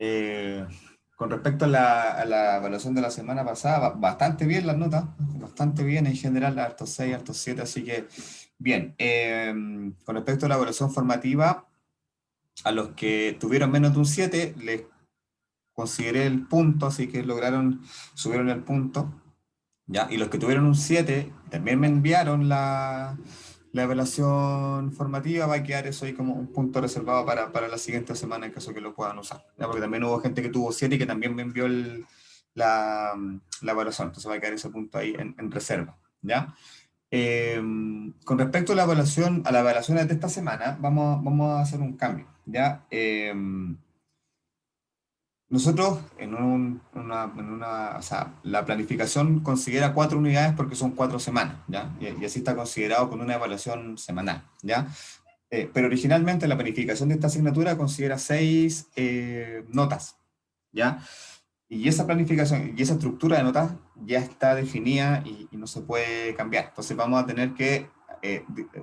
Eh, con respecto a la evaluación de la semana pasada, bastante bien las notas, bastante bien en general, hartos 6, hartos 7, así que bien. Con respecto a la evaluación formativa, a los que tuvieron menos de un 7 les consideré el punto, así que subieron el punto. ¿Ya? Y los que tuvieron un 7 también me enviaron la evaluación formativa, va a quedar eso ahí como un punto reservado para la siguiente semana en caso que lo puedan usar, ¿ya? Porque también hubo gente que tuvo 7 y que también me envió la evaluación, entonces va a quedar ese punto ahí en reserva, ¿ya? Eh, con respecto a a las evaluaciones de esta semana, vamos a hacer un cambio, ¿ya? Nosotros o sea, la planificación considera 4 unidades porque son 4 semanas, ¿ya? Y así está considerado con una evaluación semanal, ¿ya? Pero originalmente la planificación de esta asignatura considera 6 notas, ¿ya? Y esa planificación y esa estructura de notas ya está definida y no se puede cambiar. Entonces vamos a tener que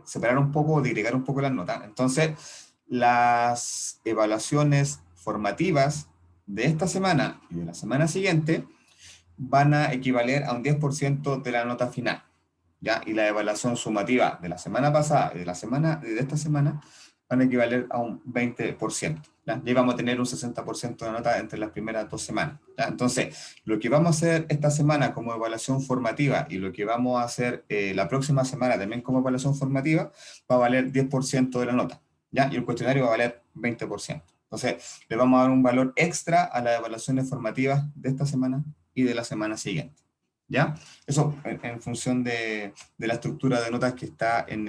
separar un poco, digregar un poco las notas. Entonces, las evaluaciones formativas de esta semana y de la semana siguiente van a equivaler a un 10% de la nota final, ¿ya? Y la evaluación sumativa de la semana pasada y de esta semana van a equivaler a un 20%, ¿ya? Y vamos a tener un 60% de nota entre las primeras 2 semanas, ¿ya? Entonces, lo que vamos a hacer esta semana como evaluación formativa y lo que vamos a hacer la próxima semana también como evaluación formativa va a valer 10% de la nota, ¿ya? Y el cuestionario va a valer 20%. Entonces, le vamos a dar un valor extra a las evaluaciones formativas de esta semana y de la semana siguiente, ¿ya? Eso en función de la estructura de notas que está en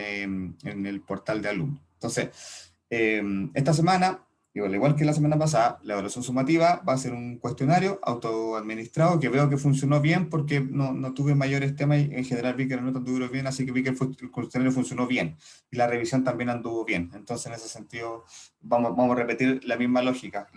el portal de alumnos. Entonces, esta semana, al igual que la semana pasada, la evaluación sumativa va a ser un cuestionario autoadministrado que veo que funcionó bien porque no tuve mayores temas y en general vi que la nota anduvo bien, así que vi que el cuestionario funcionó bien y la revisión también anduvo bien. Entonces, en ese sentido, vamos a repetir la misma lógica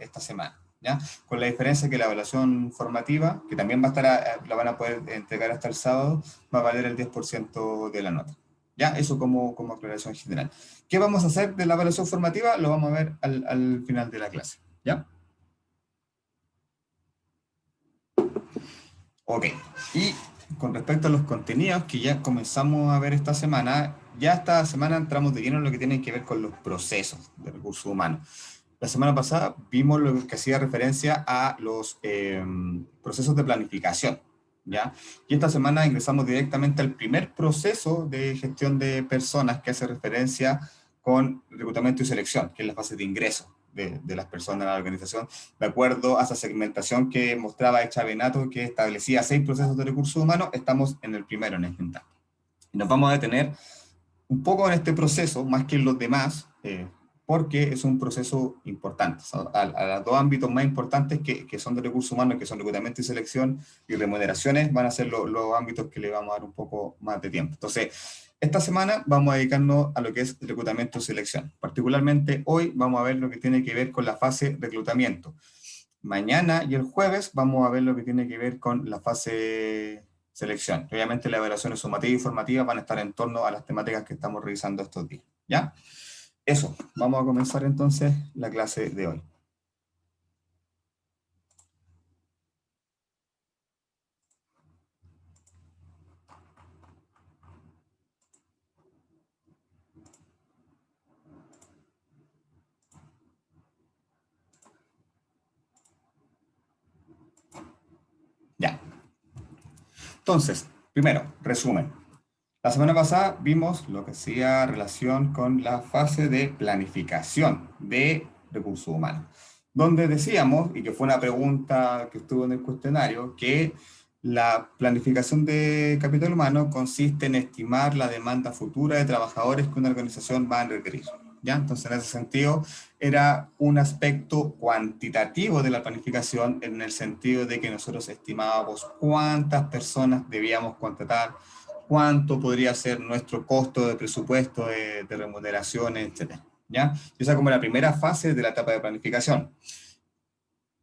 esta semana, ¿ya? Con la diferencia que la evaluación formativa, que también va a estar, la van a poder entregar hasta el sábado, va a valer el 10% de la nota. ¿Ya? Eso como aclaración general. ¿Qué vamos a hacer de la evaluación formativa? Lo vamos a ver al final de la clase, ¿ya? Ok. Y con respecto a los contenidos que ya comenzamos a ver esta semana, ya esta semana entramos de lleno en lo que tiene que ver con los procesos de recursos humanos. La semana pasada vimos lo que hacía referencia a los procesos de planificación, ¿ya? Y esta semana ingresamos directamente al primer proceso de gestión de personas que hace referencia con reclutamiento y selección, que es la fase de ingreso de las personas a la organización, de acuerdo a esa segmentación que mostraba Chavenato, que establecía 6 procesos de recursos humanos. Estamos en el primero en esta etapa. Y nos vamos a detener un poco en este proceso, más que en los demás, porque es un proceso importante. A los 2 ámbitos más importantes que son de recursos humanos, que son reclutamiento y selección y remuneraciones, van a ser los ámbitos que le vamos a dar un poco más de tiempo. Entonces, esta semana vamos a dedicarnos a lo que es reclutamiento y selección. Particularmente hoy vamos a ver lo que tiene que ver con la fase reclutamiento. Mañana y el jueves vamos a ver lo que tiene que ver con la fase selección. Obviamente las evaluaciones sumativas y formativas van a estar en torno a las temáticas que estamos revisando estos días, ¿ya? Eso, vamos a comenzar entonces la clase de hoy. Ya. Entonces, primero, resumen. La semana pasada vimos lo que hacía relación con la fase de planificación de recursos humanos, donde decíamos, y que fue una pregunta que estuvo en el cuestionario, que la planificación de capital humano consiste en estimar la demanda futura de trabajadores que una organización va a requerir, ¿ya? Entonces, en ese sentido, era un aspecto cuantitativo de la planificación en el sentido de que nosotros estimábamos cuántas personas debíamos contratar, cuánto podría ser nuestro costo de presupuesto de remuneraciones, etcétera, ¿ya? Y esa como la primera fase de la etapa de planificación,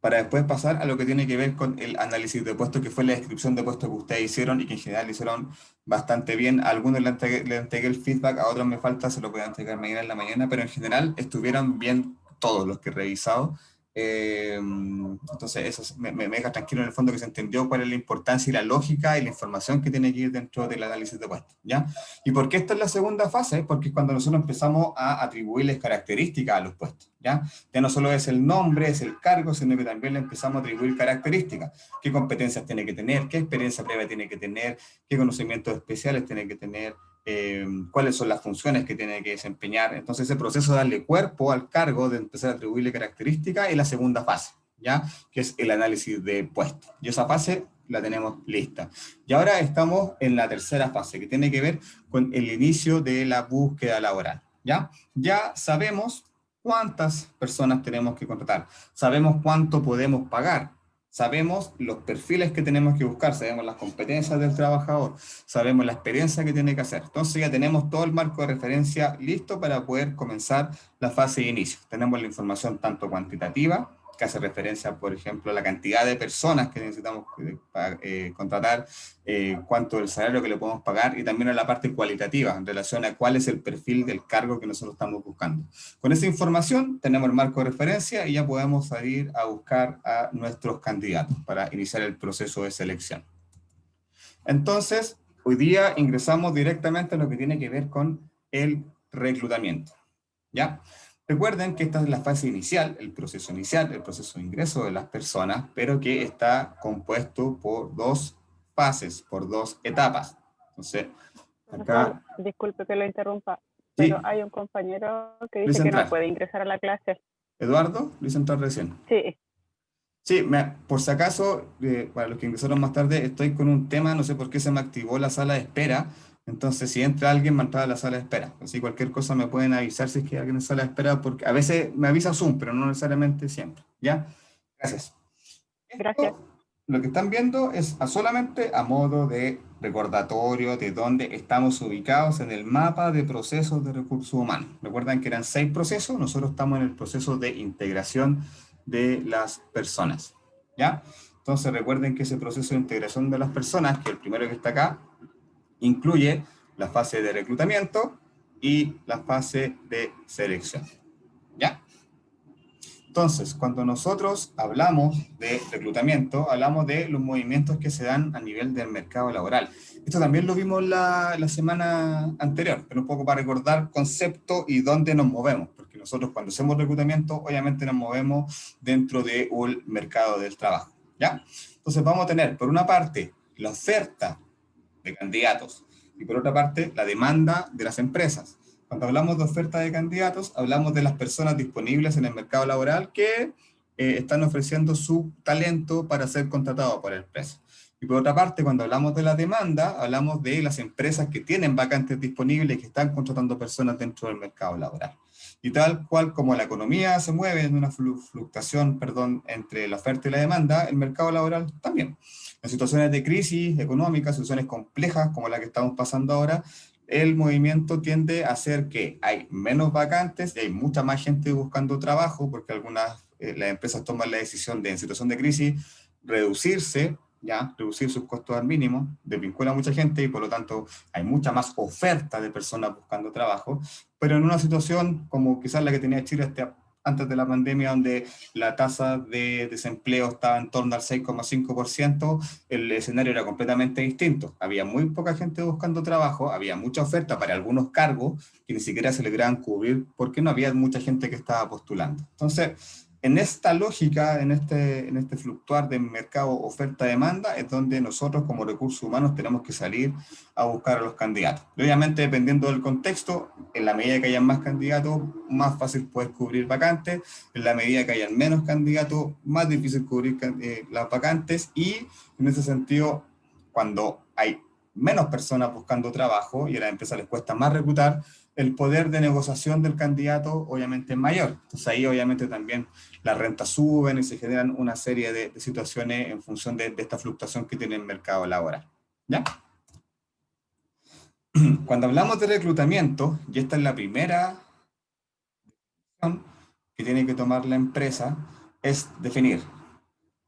para después pasar a lo que tiene que ver con el análisis de puestos, que fue la descripción de puestos que ustedes hicieron y que en general hicieron bastante bien. A algunos le entregué el feedback, a otros me falta, se lo voy a entregar mañana en la mañana, pero en general estuvieron bien todos los que he revisado Entonces, eso me deja tranquilo en el fondo que se entendió cuál es la importancia y la lógica y la información que tiene que ir dentro del análisis de puestos, ¿ya? ¿Y por qué esta es la segunda fase? Porque es cuando nosotros empezamos a atribuirles características a los puestos, ¿ya? Ya no solo es el nombre, es el cargo, sino que también le empezamos a atribuir características. ¿Qué competencias tiene que tener? ¿Qué experiencia previa tiene que tener? ¿Qué conocimientos especiales tiene que tener? Cuáles son las funciones que tiene que desempeñar. Entonces ese proceso de darle cuerpo al cargo, de empezar a atribuirle características, es la segunda fase, ¿ya? Que es el análisis de puestos. Y esa fase la tenemos lista. Y ahora estamos en la tercera fase, que tiene que ver con el inicio de la búsqueda laboral, ¿ya? Ya sabemos cuántas personas tenemos que contratar, sabemos cuánto podemos pagar, sabemos los perfiles que tenemos que buscar, sabemos las competencias del trabajador, sabemos la experiencia que tiene que hacer. Entonces ya tenemos todo el marco de referencia listo para poder comenzar la fase de inicio. Tenemos la información tanto cuantitativa, que hace referencia, por ejemplo, a la cantidad de personas que necesitamos contratar, cuánto es el salario que le podemos pagar, y también a la parte cualitativa en relación a cuál es el perfil del cargo que nosotros estamos buscando. Con esa información tenemos el marco de referencia y ya podemos salir a buscar a nuestros candidatos para iniciar el proceso de selección. Entonces, hoy día ingresamos directamente a lo que tiene que ver con el reclutamiento, ¿ya? Recuerden que esta es la fase inicial, el proceso de ingreso de las personas, pero que está compuesto por dos fases, por dos etapas. Entonces, Profesor, acá... disculpe que lo interrumpa, pero Sí, hay un compañero que Luis dice que no entrar. puede ingresar a la clase. Eduardo, Luis entrar recién. Sí, Sí, por si acaso, para los que ingresaron más tarde, estoy con un tema, no sé por qué se me activó la sala de espera. Entonces, si entra alguien, me entra a la sala de espera. Así cualquier cosa me pueden avisar si es que hay alguien en sala de espera, porque a veces me avisa Zoom, pero no necesariamente siempre. ¿Ya? Gracias. gracias. Esto, lo que están viendo es solamente a modo de recordatorio de dónde estamos ubicados en el mapa de procesos de recursos humanos. Recuerdan que eran 6 procesos, nosotros estamos en el proceso de integración de las personas, ¿ya? Entonces recuerden que ese proceso de integración de las personas, que el primero que está acá, incluye la fase de reclutamiento y la fase de selección, ¿ya? Entonces, cuando nosotros hablamos de reclutamiento, hablamos de los movimientos que se dan a nivel del mercado laboral. Esto también lo vimos la semana anterior, pero un poco para recordar concepto y dónde nos movemos, porque nosotros cuando hacemos reclutamiento, obviamente nos movemos dentro de un mercado del trabajo, ¿ya? Entonces vamos a tener, por una parte, la oferta de candidatos y por otra parte, la demanda de las empresas. Cuando hablamos de oferta de candidatos, hablamos de las personas disponibles en el mercado laboral que están ofreciendo su talento para ser contratados por el empresa. Y por otra parte, cuando hablamos de la demanda, hablamos de las empresas que tienen vacantes disponibles y que están contratando personas dentro del mercado laboral. Y tal cual como la economía se mueve en una fluctuación, perdón, entre la oferta y la demanda, el mercado laboral también. En situaciones de crisis económica, situaciones complejas como la que estamos pasando ahora, el movimiento tiende a hacer que hay menos vacantes y hay mucha más gente buscando trabajo, porque algunas las empresas toman la decisión de, en situación de crisis, reducirse, ya, reducir sus costos al mínimo, desvincula a mucha gente y por lo tanto hay mucha más oferta de personas buscando trabajo, pero en una situación como quizás la que tenía Chile antes de la pandemia, donde la tasa de desempleo estaba en torno al 6,5%, el escenario era completamente distinto. Había muy poca gente buscando trabajo, había mucha oferta para algunos cargos que ni siquiera se lograban cubrir porque no había mucha gente que estaba postulando. Entonces, en esta lógica, en este fluctuar de mercado oferta-demanda, es donde nosotros como recursos humanos tenemos que salir a buscar a los candidatos. Y obviamente, dependiendo del contexto, en la medida que hayan más candidatos, más fácil puedes cubrir vacantes, en la medida que hayan menos candidatos, más difícil cubrir las vacantes, y en ese sentido, cuando hay menos personas buscando trabajo y a las empresas les cuesta más reclutar, el poder de negociación del candidato obviamente es mayor. Entonces ahí obviamente también las rentas suben y se generan una serie de situaciones en función de esta fluctuación que tiene el mercado laboral, ¿ya? Cuando hablamos de reclutamiento, y esta es la primera decisión que tiene que tomar la empresa, es definir: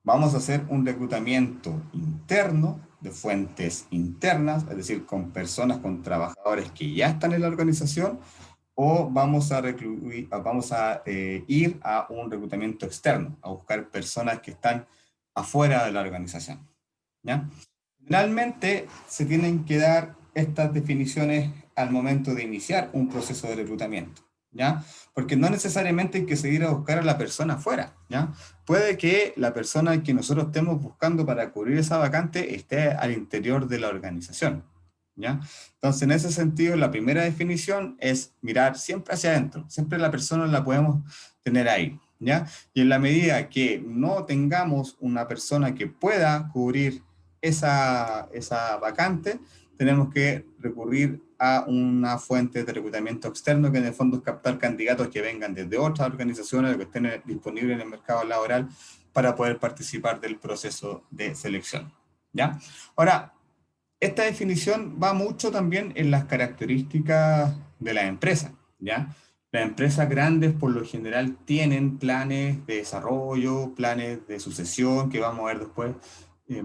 vamos a hacer un reclutamiento interno de fuentes internas, es decir, con personas, con trabajadores que ya están en la organización, o vamos a ir a un reclutamiento externo, a buscar personas que están afuera de la organización, ¿ya? Generalmente se tienen que dar estas definiciones al momento de iniciar un proceso de reclutamiento, ¿ya? Porque no necesariamente hay que seguir a buscar a la persona afuera, ¿ya? Puede que la persona que nosotros estemos buscando para cubrir esa vacante esté al interior de la organización, ¿ya? Entonces, en ese sentido, la primera definición es mirar siempre hacia adentro, siempre la persona la podemos tener ahí, ¿ya? Y en la medida que no tengamos una persona que pueda cubrir esa vacante, tenemos que recurrir a una fuente de reclutamiento externo que en el fondo es captar candidatos que vengan desde otras organizaciones que estén disponibles en el mercado laboral para poder participar del proceso de selección, ¿ya? Ahora, esta definición va mucho también en las características de la empresa, ¿ya? Las empresas grandes por lo general tienen planes de desarrollo, planes de sucesión, que vamos a ver después, eh,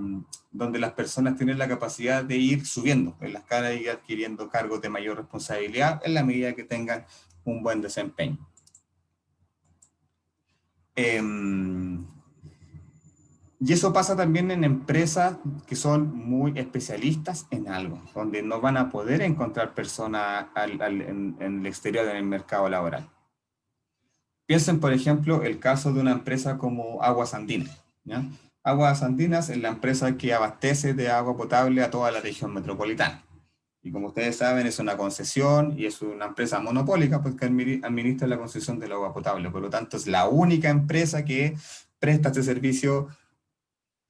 donde las personas tienen la capacidad de ir subiendo en las escala y adquiriendo cargos de mayor responsabilidad en la medida que tengan un buen desempeño. Eh, Y eso pasa también en empresas que son muy especialistas en algo, donde no van a poder encontrar personas en el exterior, en el mercado laboral. Piensen, por ejemplo, el caso de una empresa como Aguas Andinas, ¿ya? Aguas Andinas es la empresa que abastece de agua potable a toda la región metropolitana. Y como ustedes saben, es una concesión y es una empresa monopólica porque administra la concesión del agua potable. Por lo tanto, es la única empresa que presta este servicio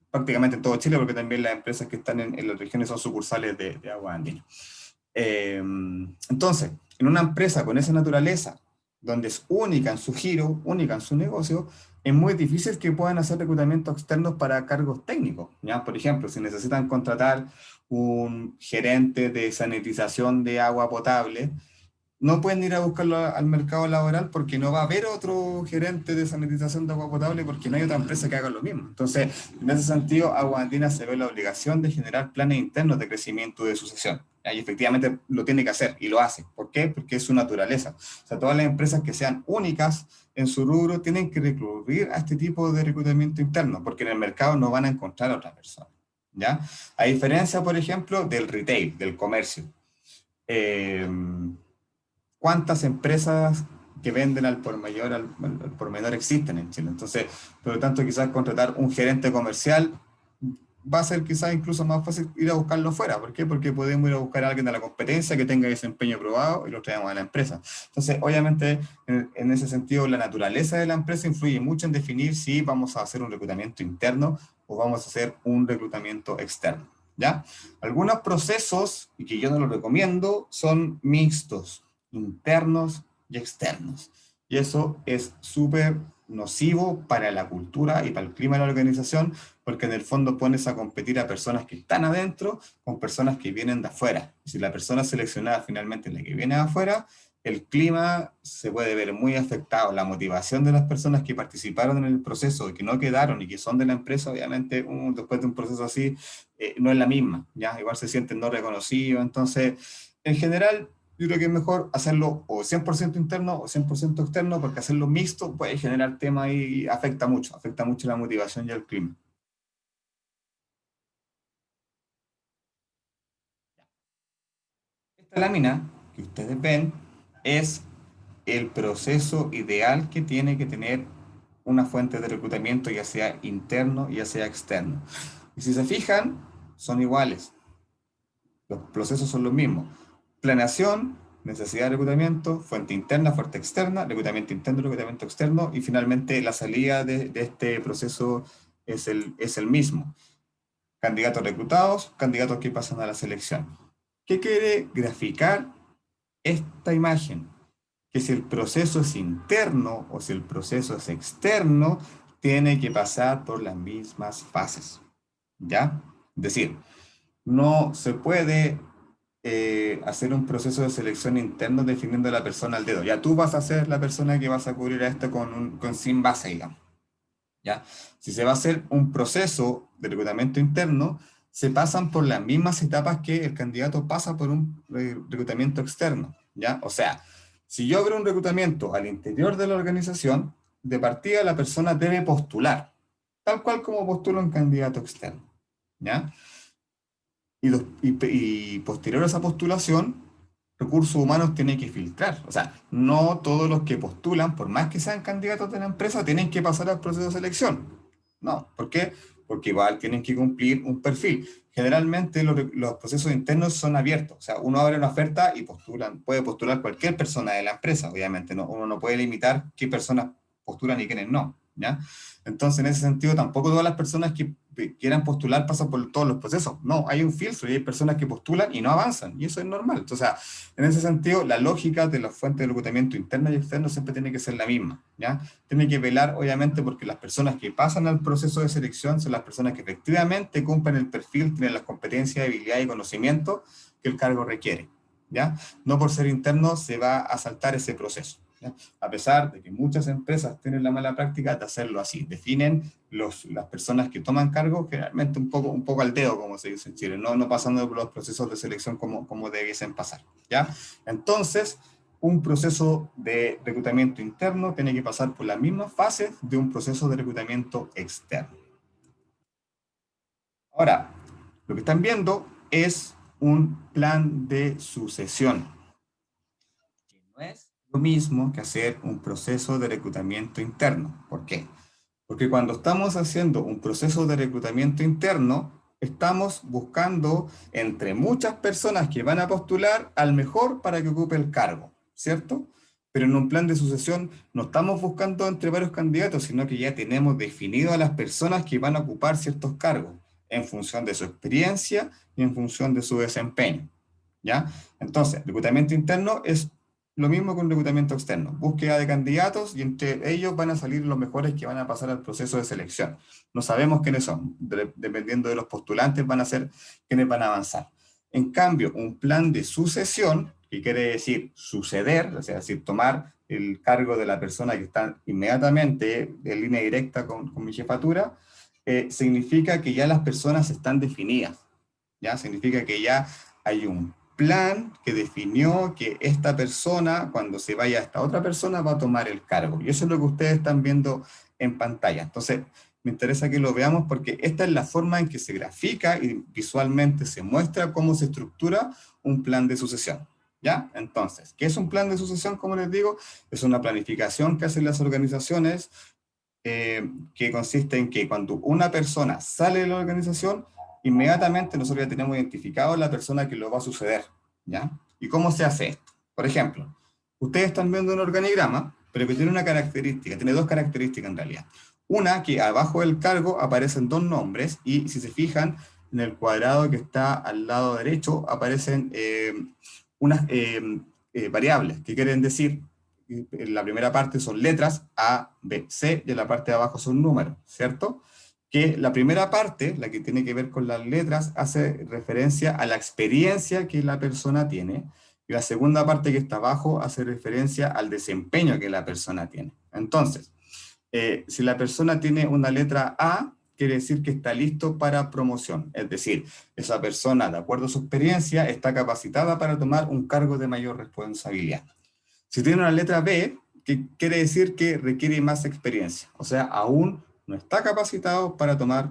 prácticamente en todo Chile, porque también las empresas que están en las regiones son sucursales de Agua Andina. Entonces, en una empresa con esa naturaleza, donde es única en su giro, única en su negocio, es muy difícil que puedan hacer reclutamientos externos para cargos técnicos, ¿ya? Por ejemplo, si necesitan contratar un gerente de sanitización de agua potable, no pueden ir a buscarlo al mercado laboral porque no va a haber otro gerente de sanitización de agua potable porque no hay otra empresa que haga lo mismo. Entonces, en ese sentido, Agua Andina se ve la obligación de generar planes internos de crecimiento y de sucesión. Y efectivamente lo tiene que hacer y lo hace. ¿Por qué? Porque es su naturaleza. O sea, todas las empresas que sean únicas en su rubro tienen que recurrir a este tipo de reclutamiento interno porque en el mercado no van a encontrar a otra persona, ¿ya? A diferencia, por ejemplo, del retail, del comercio. Eh, ¿Cuántas empresas que venden al por mayor, al por menor existen en Chile? Entonces, por lo tanto, quizás contratar un gerente comercial va a ser quizás incluso más fácil ir a buscarlo fuera. ¿Por qué? Porque podemos ir a buscar a alguien de la competencia que tenga desempeño probado y lo traemos a la empresa. Entonces, obviamente, en ese sentido, la naturaleza de la empresa influye mucho en definir si vamos a hacer un reclutamiento interno o vamos a hacer un reclutamiento externo, ¿ya? Algunos procesos, y que yo no los recomiendo, son mixtos, internos y externos. Y eso es súper nocivo para la cultura y para el clima de la organización, porque en el fondo pones a competir a personas que están adentro con personas que vienen de afuera. Y si la persona seleccionada finalmente es la que viene de afuera, el clima se puede ver muy afectado. La motivación de las personas que participaron en el proceso y que no quedaron y que son de la empresa, obviamente, después de un proceso así, no es la misma, ¿ya? Igual se sienten no reconocidos. Entonces, en general, yo creo que es mejor hacerlo o 100% interno o 100% externo, porque hacerlo mixto puede generar temas y afecta mucho la motivación y el clima. Esta lámina que ustedes ven es el proceso ideal que tiene que tener una fuente de reclutamiento, ya sea interno, ya sea externo. Y si se fijan, son iguales. Los procesos son los mismos. Planeación, necesidad de reclutamiento, fuente interna, fuente externa, reclutamiento interno, reclutamiento externo, y finalmente la salida de este proceso es el mismo. Candidatos reclutados, candidatos que pasan a la selección. ¿Qué quiere graficar esta imagen? Que si el proceso es interno o si el proceso es externo, tiene que pasar por las mismas fases, ¿ya? Es decir, no se puede hacer un proceso de selección interno definiendo a la persona al dedo. Ya tú vas a ser la persona que vas a cubrir a esto con sin base, digamos. ¿Ya? Si se va a hacer un proceso de reclutamiento interno, se pasan por las mismas etapas que el candidato pasa por un reclutamiento externo, ¿ya? O sea, Si yo abro un reclutamiento al interior de la organización, de partida la persona debe postular, tal cual como postula un candidato externo, ¿ya? Y posterior a esa postulación, recursos humanos tiene que filtrar. O sea, no todos los que postulan, por más que sean candidatos de la empresa, tienen que pasar al proceso de selección. No, ¿por qué? Porque igual tienen que cumplir un perfil. Generalmente los procesos internos son abiertos. O sea, uno abre una oferta y puede postular cualquier persona de la empresa, obviamente. No, uno no puede limitar qué personas postulan y quiénes no, ¿ya? Entonces, en ese sentido, tampoco todas las personas que quieran postular pasan por todos los procesos. No, hay un filtro y hay personas que postulan y no avanzan, y eso es normal. Entonces, o sea, en ese sentido, la lógica de las fuentes de reclutamiento interno y externo siempre tiene que ser la misma, ¿ya? Tiene que velar, obviamente, porque las personas que pasan al proceso de selección son las personas que efectivamente cumplen el perfil, tienen las competencias, habilidades y conocimientos que el cargo requiere, ¿ya? No por ser interno se va a saltar ese proceso, ¿ya? A pesar de que muchas empresas tienen la mala práctica de hacerlo así, definen las personas que toman cargo generalmente un poco al dedo, como se dice en Chile, no pasando por los procesos de selección como debiesen pasar, ¿ya? Entonces, un proceso de reclutamiento interno tiene que pasar por las mismas fases de un proceso de reclutamiento externo. Ahora, lo que están viendo es un plan de sucesión, que no es lo mismo que hacer un proceso de reclutamiento interno. ¿Por qué? Porque cuando estamos haciendo un proceso de reclutamiento interno, estamos buscando entre muchas personas que van a postular al mejor para que ocupe el cargo, ¿cierto? Pero en un plan de sucesión no estamos buscando entre varios candidatos, sino que ya tenemos definido a las personas que van a ocupar ciertos cargos en función de su experiencia y en función de su desempeño, ¿ya? Entonces, reclutamiento interno es lo mismo con reclutamiento externo, búsqueda de candidatos y entre ellos van a salir los mejores que van a pasar al proceso de selección. No sabemos quiénes son, dependiendo de los postulantes van a ser quienes van a avanzar. En cambio, un plan de sucesión, que quiere decir suceder, o sea, decir, tomar el cargo de la persona que está inmediatamente en línea directa con mi jefatura, significa que ya las personas están definidas, ¿ya? Significa que ya hay un plan que definió que esta persona, cuando se vaya a esta otra persona, va a tomar el cargo. Y eso es lo que ustedes están viendo en pantalla. Entonces, me interesa que lo veamos porque esta es la forma en que se grafica y visualmente se muestra cómo se estructura un plan de sucesión, ¿ya? Entonces, ¿qué es un plan de sucesión? Como les digo, es una planificación que hacen las organizaciones que consiste en que cuando una persona sale de la organización, inmediatamente nosotros ya tenemos identificado la persona que lo va a suceder, ¿ya? ¿Y cómo se hace esto? Por ejemplo, ustedes están viendo un organigrama, pero que tiene una característica, tiene dos características en realidad. Una, que abajo del cargo aparecen dos nombres y si se fijan, en el cuadrado que está al lado derecho aparecen unas variables, que quieren decir en la primera parte son letras A, B, C, y en la parte de abajo son números, ¿cierto? Que la primera parte, la que tiene que ver con las letras, hace referencia a la experiencia que la persona tiene, y la segunda parte que está abajo hace referencia al desempeño que la persona tiene. Entonces, si la persona tiene una letra A, quiere decir que está listo para promoción, es decir, esa persona, de acuerdo a su experiencia, está capacitada para tomar un cargo de mayor responsabilidad. Si tiene una letra B, que quiere decir que requiere más experiencia, o sea, aún no está capacitado para tomar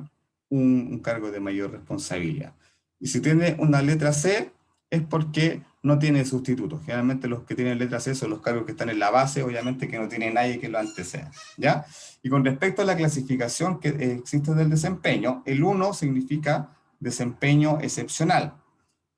un cargo de mayor responsabilidad. Y si tiene una letra C, es porque no tiene sustituto. Generalmente los que tienen letra C son los cargos que están en la base, obviamente que no tiene nadie que lo anteceda, ¿ya? Y con respecto a la clasificación que existe del desempeño, el 1 significa desempeño excepcional,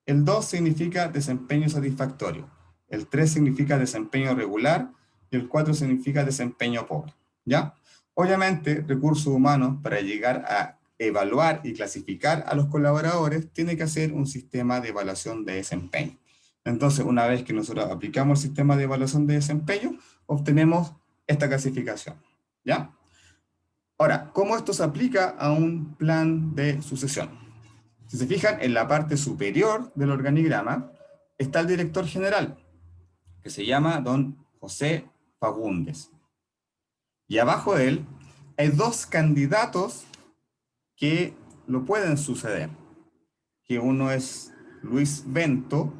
el 2 significa desempeño satisfactorio, el 3 significa desempeño regular y el 4 significa desempeño pobre, ¿ya? Obviamente, recursos humanos para llegar a evaluar y clasificar a los colaboradores tiene que hacer un sistema de evaluación de desempeño. Entonces, una vez que nosotros aplicamos el sistema de evaluación de desempeño, obtenemos esta clasificación, ¿ya? Ahora, ¿cómo esto se aplica a un plan de sucesión? Si se fijan, en la parte superior del organigrama está el director general, que se llama don José Fagundes. Y abajo de él hay dos candidatos que lo pueden suceder, que uno es Luis Bento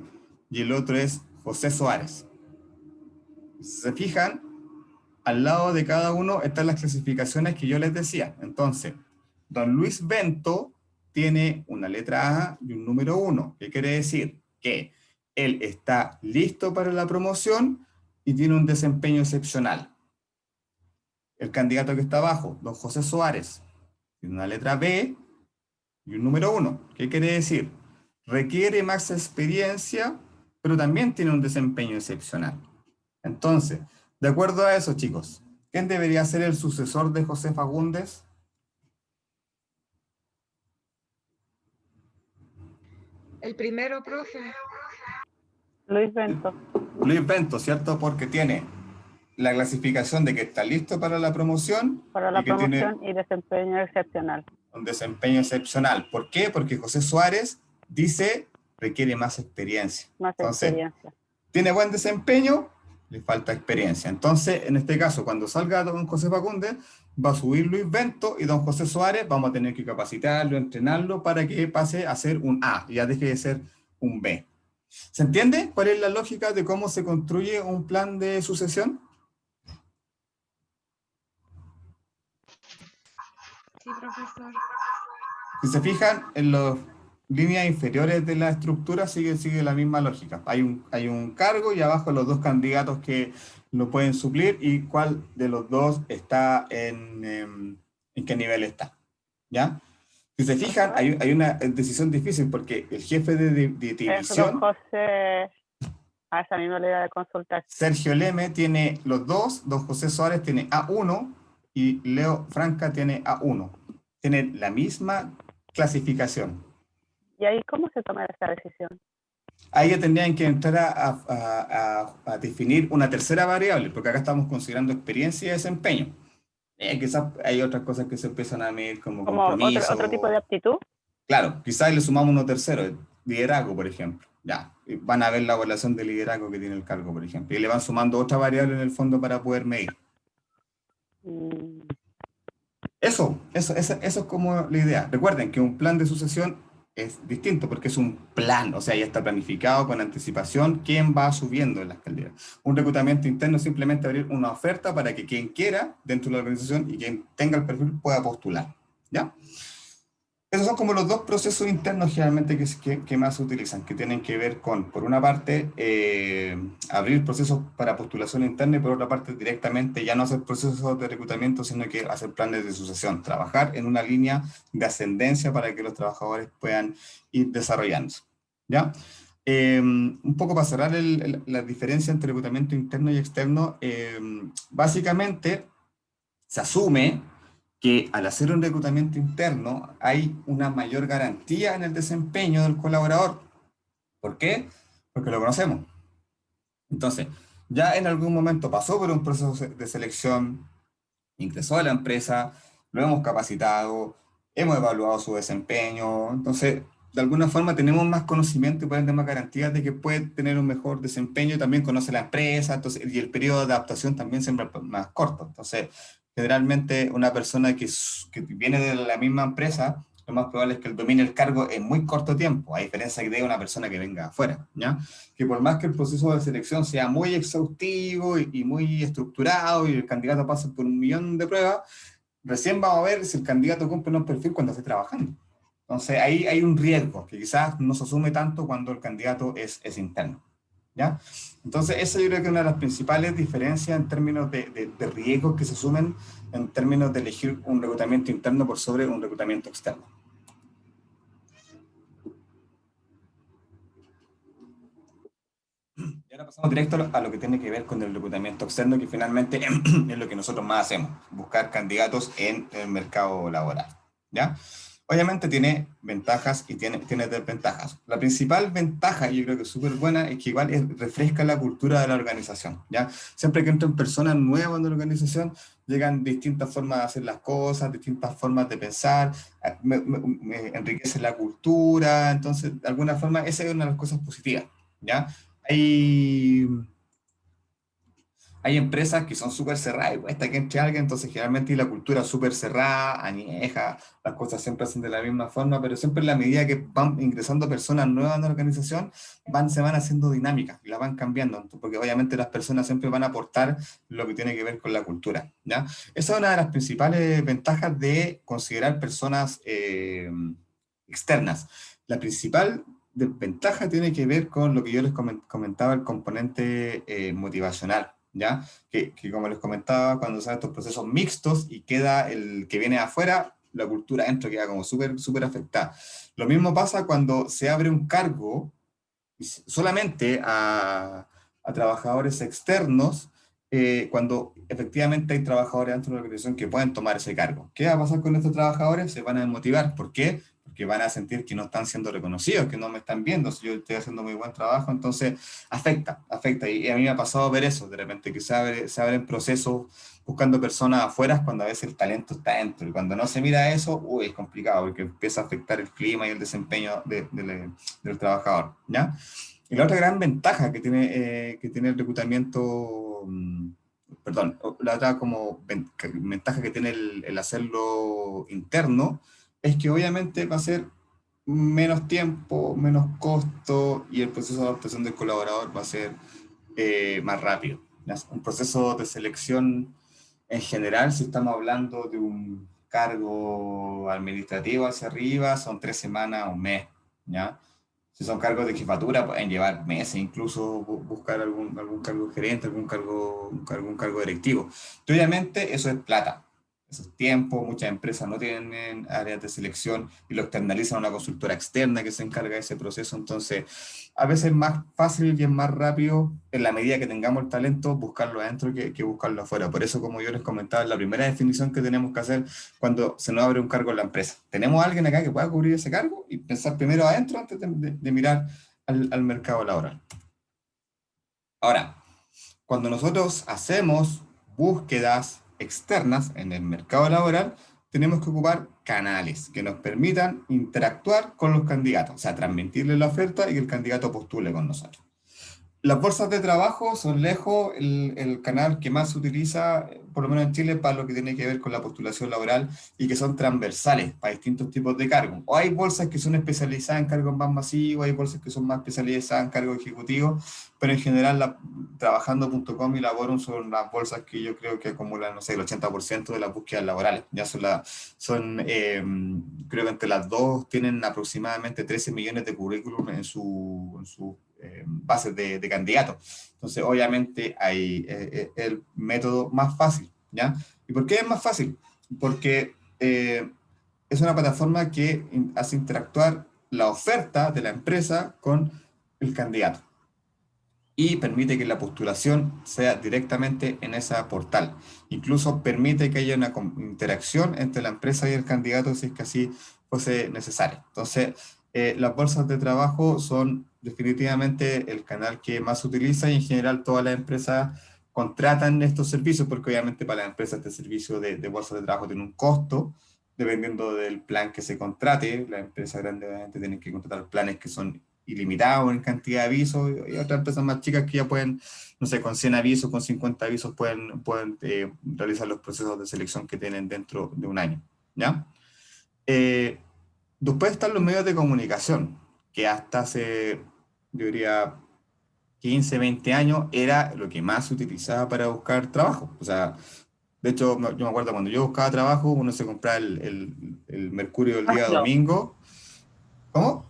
y el otro es José Suárez. Si se fijan, al lado de cada uno están las clasificaciones que yo les decía. Entonces, don Luis Bento tiene una letra A y un número 1. ¿Qué quiere decir? Que él está listo para la promoción y tiene un desempeño excepcional. El candidato que está abajo, don José Suárez, tiene una letra B y un número 1. ¿Qué quiere decir? Requiere más experiencia, pero también tiene un desempeño excepcional. Entonces, de acuerdo a eso, chicos, ¿quién debería ser el sucesor de José Fagundes? El primero, profe. Luis Bento. Luis Bento, ¿cierto? Porque tiene la clasificación de que está listo para la promoción Para la y que tiene promoción y desempeño excepcional. un desempeño excepcional. ¿Por qué? Porque José Suárez dice requiere más experiencia. Más Entonces, experiencia. tiene buen desempeño, le falta experiencia. Entonces, en este caso, cuando salga don José Fagundes, va a subir Luis Bento y don José Suárez, vamos a tener que capacitarlo, entrenarlo para que pase a ser un A, y ya deje de ser un B. ¿Se entiende cuál es la lógica de cómo se construye un plan de sucesión? Sí, profesor. Si se fijan, en las líneas inferiores de la estructura sigue la misma lógica. Hay un cargo y abajo los dos candidatos que lo pueden suplir y cuál de los dos está en qué nivel está. ¿Ya? Si se fijan, hay una decisión difícil porque el jefe de Don división, José, a esa misma le da de consultar. Sergio Leme, tiene los dos, don José Suárez tiene A1 y Leo Franca tiene A1. Tienen la misma clasificación. ¿Y ahí cómo se toma esa decisión? Ahí ya tendrían que entrar a definir una tercera variable, porque acá estamos considerando experiencia y desempeño. Quizás hay otras cosas que se empiezan a medir como ¿Como otro tipo de aptitud? Claro, quizás le sumamos uno tercero, liderazgo, por ejemplo. Ya, van a ver la evaluación de liderazgo que tiene el cargo, por ejemplo, y le van sumando otra variable en el fondo para poder medir. Mm, Eso es como la idea. Recuerden que un plan de sucesión es distinto porque es un plan, o sea, ya está planificado con anticipación quién va subiendo en las calderas. Un reclutamiento interno es simplemente abrir una oferta para que quien quiera dentro de la organización y quien tenga el perfil pueda postular. ¿Ya? Esos son como los dos procesos internos generalmente que más se utilizan, que tienen que ver con, por una parte, abrir procesos para postulación interna y por otra parte, directamente ya no hacer procesos de reclutamiento, sino que hacer planes de sucesión, trabajar en una línea de ascendencia para que los trabajadores puedan ir desarrollándose. ¿Ya? Un poco para cerrar la diferencia entre reclutamiento interno y externo, básicamente se asume que al hacer un reclutamiento interno hay una mayor garantía en el desempeño del colaborador. ¿Por qué? Porque lo conocemos. Entonces, ya en algún momento pasó por un proceso de selección, ingresó a la empresa, lo hemos capacitado, hemos evaluado su desempeño, entonces, de alguna forma tenemos más conocimiento y pueden tener más garantías de que puede tener un mejor desempeño, y también conoce la empresa, entonces, y el periodo de adaptación también siempre es más corto. Entonces, generalmente una persona que viene de la misma empresa, lo más probable es que domine el cargo en muy corto tiempo, a diferencia de una persona que venga afuera, ¿ya? Que por más que el proceso de selección sea muy exhaustivo y muy estructurado y el candidato pase por 1.000.000 de pruebas, recién vamos a ver si el candidato cumple los perfiles cuando esté trabajando. Entonces ahí hay un riesgo que quizás no se asume tanto cuando el candidato es interno. ¿Ya? Entonces esa yo creo que es una de las principales diferencias en términos de riesgos que se asumen en términos de elegir un reclutamiento interno por sobre un reclutamiento externo. Y ahora pasamos directo a lo que tiene que ver con el reclutamiento externo, que finalmente es lo que nosotros más hacemos, buscar candidatos en el mercado laboral. ¿Ya? Obviamente tiene ventajas y tiene desventajas. La principal ventaja, y yo creo que es súper buena, es que igual refresca la cultura de la organización. ¿Ya? Siempre que entran personas nuevas en la organización, llegan distintas formas de hacer las cosas, distintas formas de pensar, enriquece la cultura, entonces de alguna forma esa es una de las cosas positivas. ¿Ya? Hay, hay empresas que son súper cerradas y cuesta que entre alguien, entonces generalmente la cultura es súper cerrada, añeja, las cosas siempre hacen de la misma forma, pero siempre en la medida que van ingresando personas nuevas en la organización, se van haciendo dinámicas y las van cambiando, porque obviamente las personas siempre van a aportar lo que tiene que ver con la cultura, ¿ya? Esa es una de las principales ventajas de considerar personas externas. La principal ventaja tiene que ver con lo que yo les comentaba, el componente motivacional, ¿ya? Que como les comentaba, cuando son estos procesos mixtos y queda el que viene afuera, la cultura adentro queda como súper afectada. Lo mismo pasa cuando se abre un cargo solamente a trabajadores externos, cuando efectivamente hay trabajadores dentro de la organización que pueden tomar ese cargo. ¿Qué va a pasar con estos trabajadores? Se van a desmotivar. ¿Por qué? Porque van a sentir que no están siendo reconocidos, que no me están viendo, si yo estoy haciendo muy buen trabajo, entonces afecta. Y a mí me ha pasado ver eso, de repente que se abren procesos buscando personas afuera cuando a veces el talento está dentro, y cuando no se mira eso, uy, es complicado, porque empieza a afectar el clima y el desempeño del trabajador, ¿ya? Y la otra gran ventaja que tiene el reclutamiento, perdón, la otra como ventaja que tiene el hacerlo interno, es que obviamente va a ser menos tiempo, menos costo, y el proceso de adaptación del colaborador va a ser más rápido. ¿Ya? Un proceso de selección en general, si estamos hablando de un cargo administrativo hacia arriba, son 3 semanas, un mes, ¿ya? Si son cargos de jefatura, pueden llevar meses, incluso buscar algún cargo gerente, algún cargo directivo. Y obviamente eso es plata, eso es tiempo. Muchas empresas no tienen áreas de selección y lo externalizan a una consultora externa que se encarga de ese proceso. Entonces, a veces es más fácil y es más rápido, en la medida que tengamos el talento, buscarlo adentro que buscarlo afuera. Por eso, como yo les comentaba, la primera definición que tenemos que hacer cuando se nos abre un cargo en la empresa. ¿Tenemos a alguien acá que pueda cubrir ese cargo? Y pensar primero adentro antes de mirar al mercado laboral. Ahora, cuando nosotros hacemos búsquedas externas en el mercado laboral, tenemos que ocupar canales que nos permitan interactuar con los candidatos, o sea, transmitirle la oferta y que el candidato postule con nosotros. Las bolsas de trabajo son lejos el canal que más se utiliza, por lo menos en Chile, para lo que tiene que ver con la postulación laboral y que son transversales para distintos tipos de cargos. O hay bolsas que son especializadas en cargos más masivos, hay bolsas que son más especializadas en cargos ejecutivos, pero en general trabajando.com y Laborum son las bolsas que yo creo que acumulan, no sé, el 80% de las búsquedas laborales. Ya creo que entre las dos tienen aproximadamente 13 millones de currículum en su bases de candidatos. Entonces, obviamente, hay el método más fácil, ¿ya? ¿Y por qué es más fácil? Porque es una plataforma que hace interactuar la oferta de la empresa con el candidato y permite que la postulación sea directamente en esa portal. Incluso permite que haya una interacción entre la empresa y el candidato si es que así fuese necesario. Entonces, las bolsas de trabajo son definitivamente el canal que más se utiliza y en general todas las empresas contratan estos servicios porque obviamente para las empresas este servicio de bolsas de trabajo tiene un costo dependiendo del plan que se contrate. Las empresas grandes obviamente tienen que contratar planes que son ilimitado en cantidad de avisos, y otras empresas más chicas que ya pueden, no sé, con 100 avisos, con 50 avisos pueden realizar los procesos de selección que tienen dentro de un año, ¿ya? Después están los medios de comunicación, que hasta hace, yo diría, 15, 20 años era lo que más se utilizaba para buscar trabajo. O sea, de hecho, yo me acuerdo cuando yo buscaba trabajo, uno se compraba el Mercurio del día Rastro. domingo. ¿Cómo?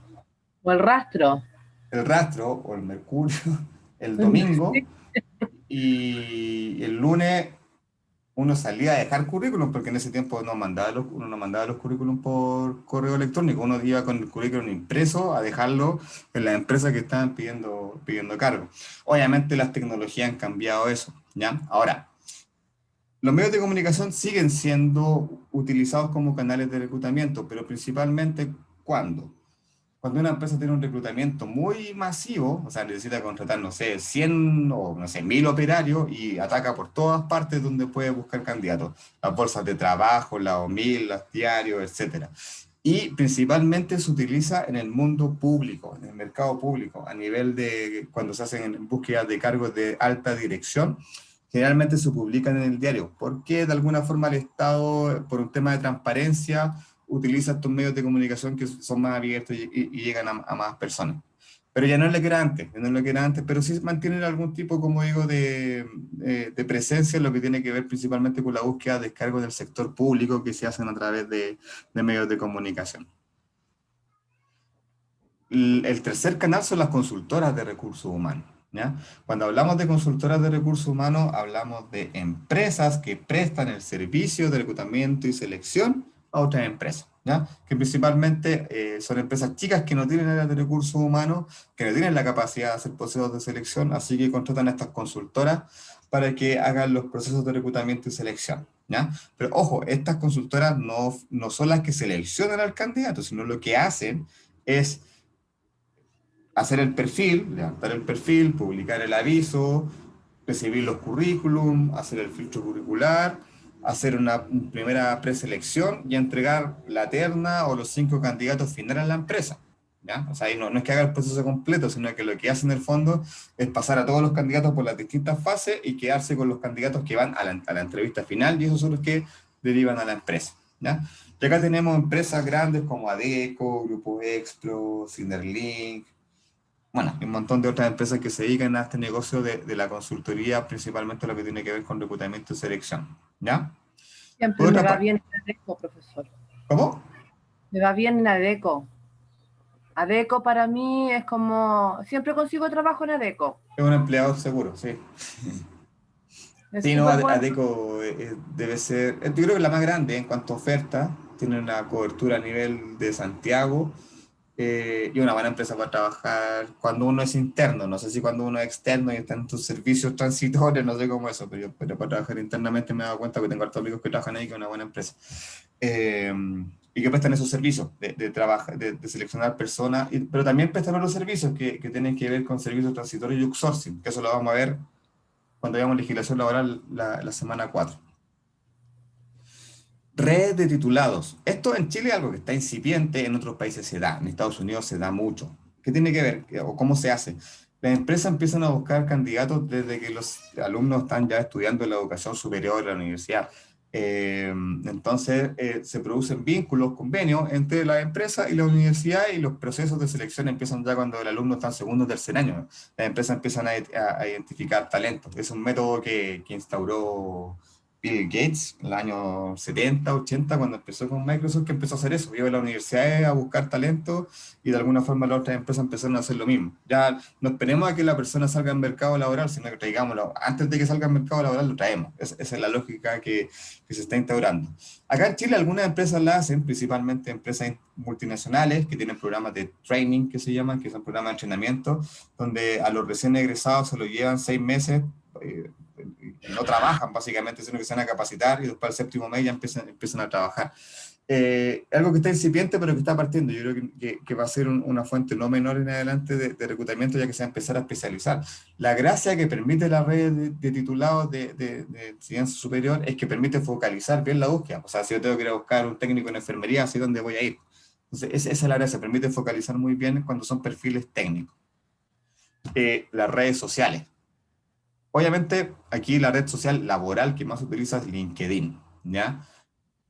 O el rastro. El rastro o el Mercurio el domingo, y el lunes uno salía a dejar currículum, porque en ese tiempo uno no mandaba los currículum por correo electrónico, uno iba con el currículum impreso a dejarlo en las empresas que estaban pidiendo cargo. Obviamente las tecnologías han cambiado eso, ¿ya? Ahora, los medios de comunicación siguen siendo utilizados como canales de reclutamiento, pero principalmente ¿cuándo? Cuando una empresa tiene un reclutamiento muy masivo, o sea, necesita contratar, no sé, 100 o, no sé, 1000 operarios y ataca por todas partes donde puede buscar candidatos. Las bolsas de trabajo, la OMIL, los diarios, etcétera. Y principalmente se utiliza en el mundo público, en el mercado público, a nivel de cuando se hacen búsquedas de cargos de alta dirección. generalmente se publican en el diario, porque de alguna forma el Estado, por un tema de transparencia, utiliza estos medios de comunicación que son más abiertos y llegan a más personas. Pero ya no es lo que era antes, ya no es lo que era antes, pero sí mantienen algún tipo, como digo, de presencia en lo que tiene que ver principalmente con la búsqueda de descargos del sector público que se hacen a través de medios de comunicación. El tercer canal son las consultoras de recursos humanos, ¿ya? Cuando hablamos de consultoras de recursos humanos, hablamos de empresas que prestan el servicio de reclutamiento y selección a otras empresas, ¿ya? Que principalmente son empresas chicas que no tienen áreas de recursos humanos, que no tienen la capacidad de hacer procesos de selección, así que contratan a estas consultoras para que hagan los procesos de reclutamiento y selección, ¿ya? Pero ojo, estas consultoras no son las que seleccionan al candidato, sino lo que hacen es hacer el perfil, levantar el perfil, publicar el aviso, recibir los currículum, hacer el filtro curricular, hacer una primera preselección y entregar la terna o los 5 candidatos finales a la empresa, ¿ya? O sea, ahí no es que haga el proceso completo, sino que lo que hace en el fondo es pasar a todos los candidatos por las distintas fases y quedarse con los candidatos que van a la entrevista final, y esos son los que derivan a la empresa, ¿ya? Y acá tenemos empresas grandes como Adecco, Grupo Explo, Synerlink, bueno, y un montón de otras empresas que se dedican a este negocio de la consultoría, principalmente lo que tiene que ver con reclutamiento y selección, ¿ya? Siempre Por me otra va parte, bien en ADECO, profesor. ¿cómo? Me va bien en ADECO. ADECO para mí es como, siempre consigo trabajo en ADECO. Es un empleado seguro, sí. Es Sí, no, súper bueno. Adecco debe ser, yo creo que es la más grande en cuanto a oferta, tiene una cobertura a nivel de Santiago, y una buena empresa para trabajar cuando uno es interno. No sé si cuando uno es externo y está en tus servicios transitorios, no sé cómo eso, pero para trabajar internamente me he dado cuenta que tengo hartos amigos que trabajan ahí, que es una buena empresa. Eh, y que prestan esos servicios de seleccionar personas, pero también prestan otros servicios que tienen que ver con servicios transitorios y outsourcing, que eso lo vamos a ver cuando veamos legislación laboral la semana 4. Redes de titulados. Esto en Chile es algo que está incipiente, en otros países se da, en Estados Unidos se da mucho. ¿Qué tiene que ver? ¿O cómo se hace? Las empresas empiezan a buscar candidatos desde que los alumnos están ya estudiando en la educación superior en la universidad. Entonces, se producen vínculos, convenios entre la empresa y la universidad, y los procesos de selección empiezan ya cuando el alumno está en segundo o tercer año. Las empresas empiezan a identificar talentos. Es un método que instauró Bill Gates en el año 70, 80, cuando empezó con Microsoft, que empezó a hacer eso. Iba a la universidad a buscar talento, y de alguna forma las otras empresas empezaron a hacer lo mismo. Ya no esperemos a que la persona salga al mercado laboral, sino que traigámoslo. Antes de que salga al mercado laboral, lo traemos. Esa es la lógica que se está instaurando. Acá en Chile algunas empresas la hacen, principalmente empresas multinacionales que tienen programas de training, que se llaman, que son programas de entrenamiento, donde a los recién egresados se los llevan 6 meses, no trabajan básicamente, sino que se van a capacitar, y después al séptimo mes ya empiezan a trabajar. Algo que está incipiente, pero que está partiendo. Yo creo que va a ser una fuente no menor en adelante de reclutamiento, ya que se va a empezar a especializar. La gracia que permite la red de titulados de enseñanza superior es que permite focalizar bien la búsqueda. O sea, si yo tengo que ir a buscar un técnico en enfermería, así es donde voy a ir. Entonces, esa es la gracia, permite focalizar muy bien cuando son perfiles técnicos. Las redes sociales. Obviamente, aquí la red social laboral que más se utiliza es LinkedIn, ¿ya?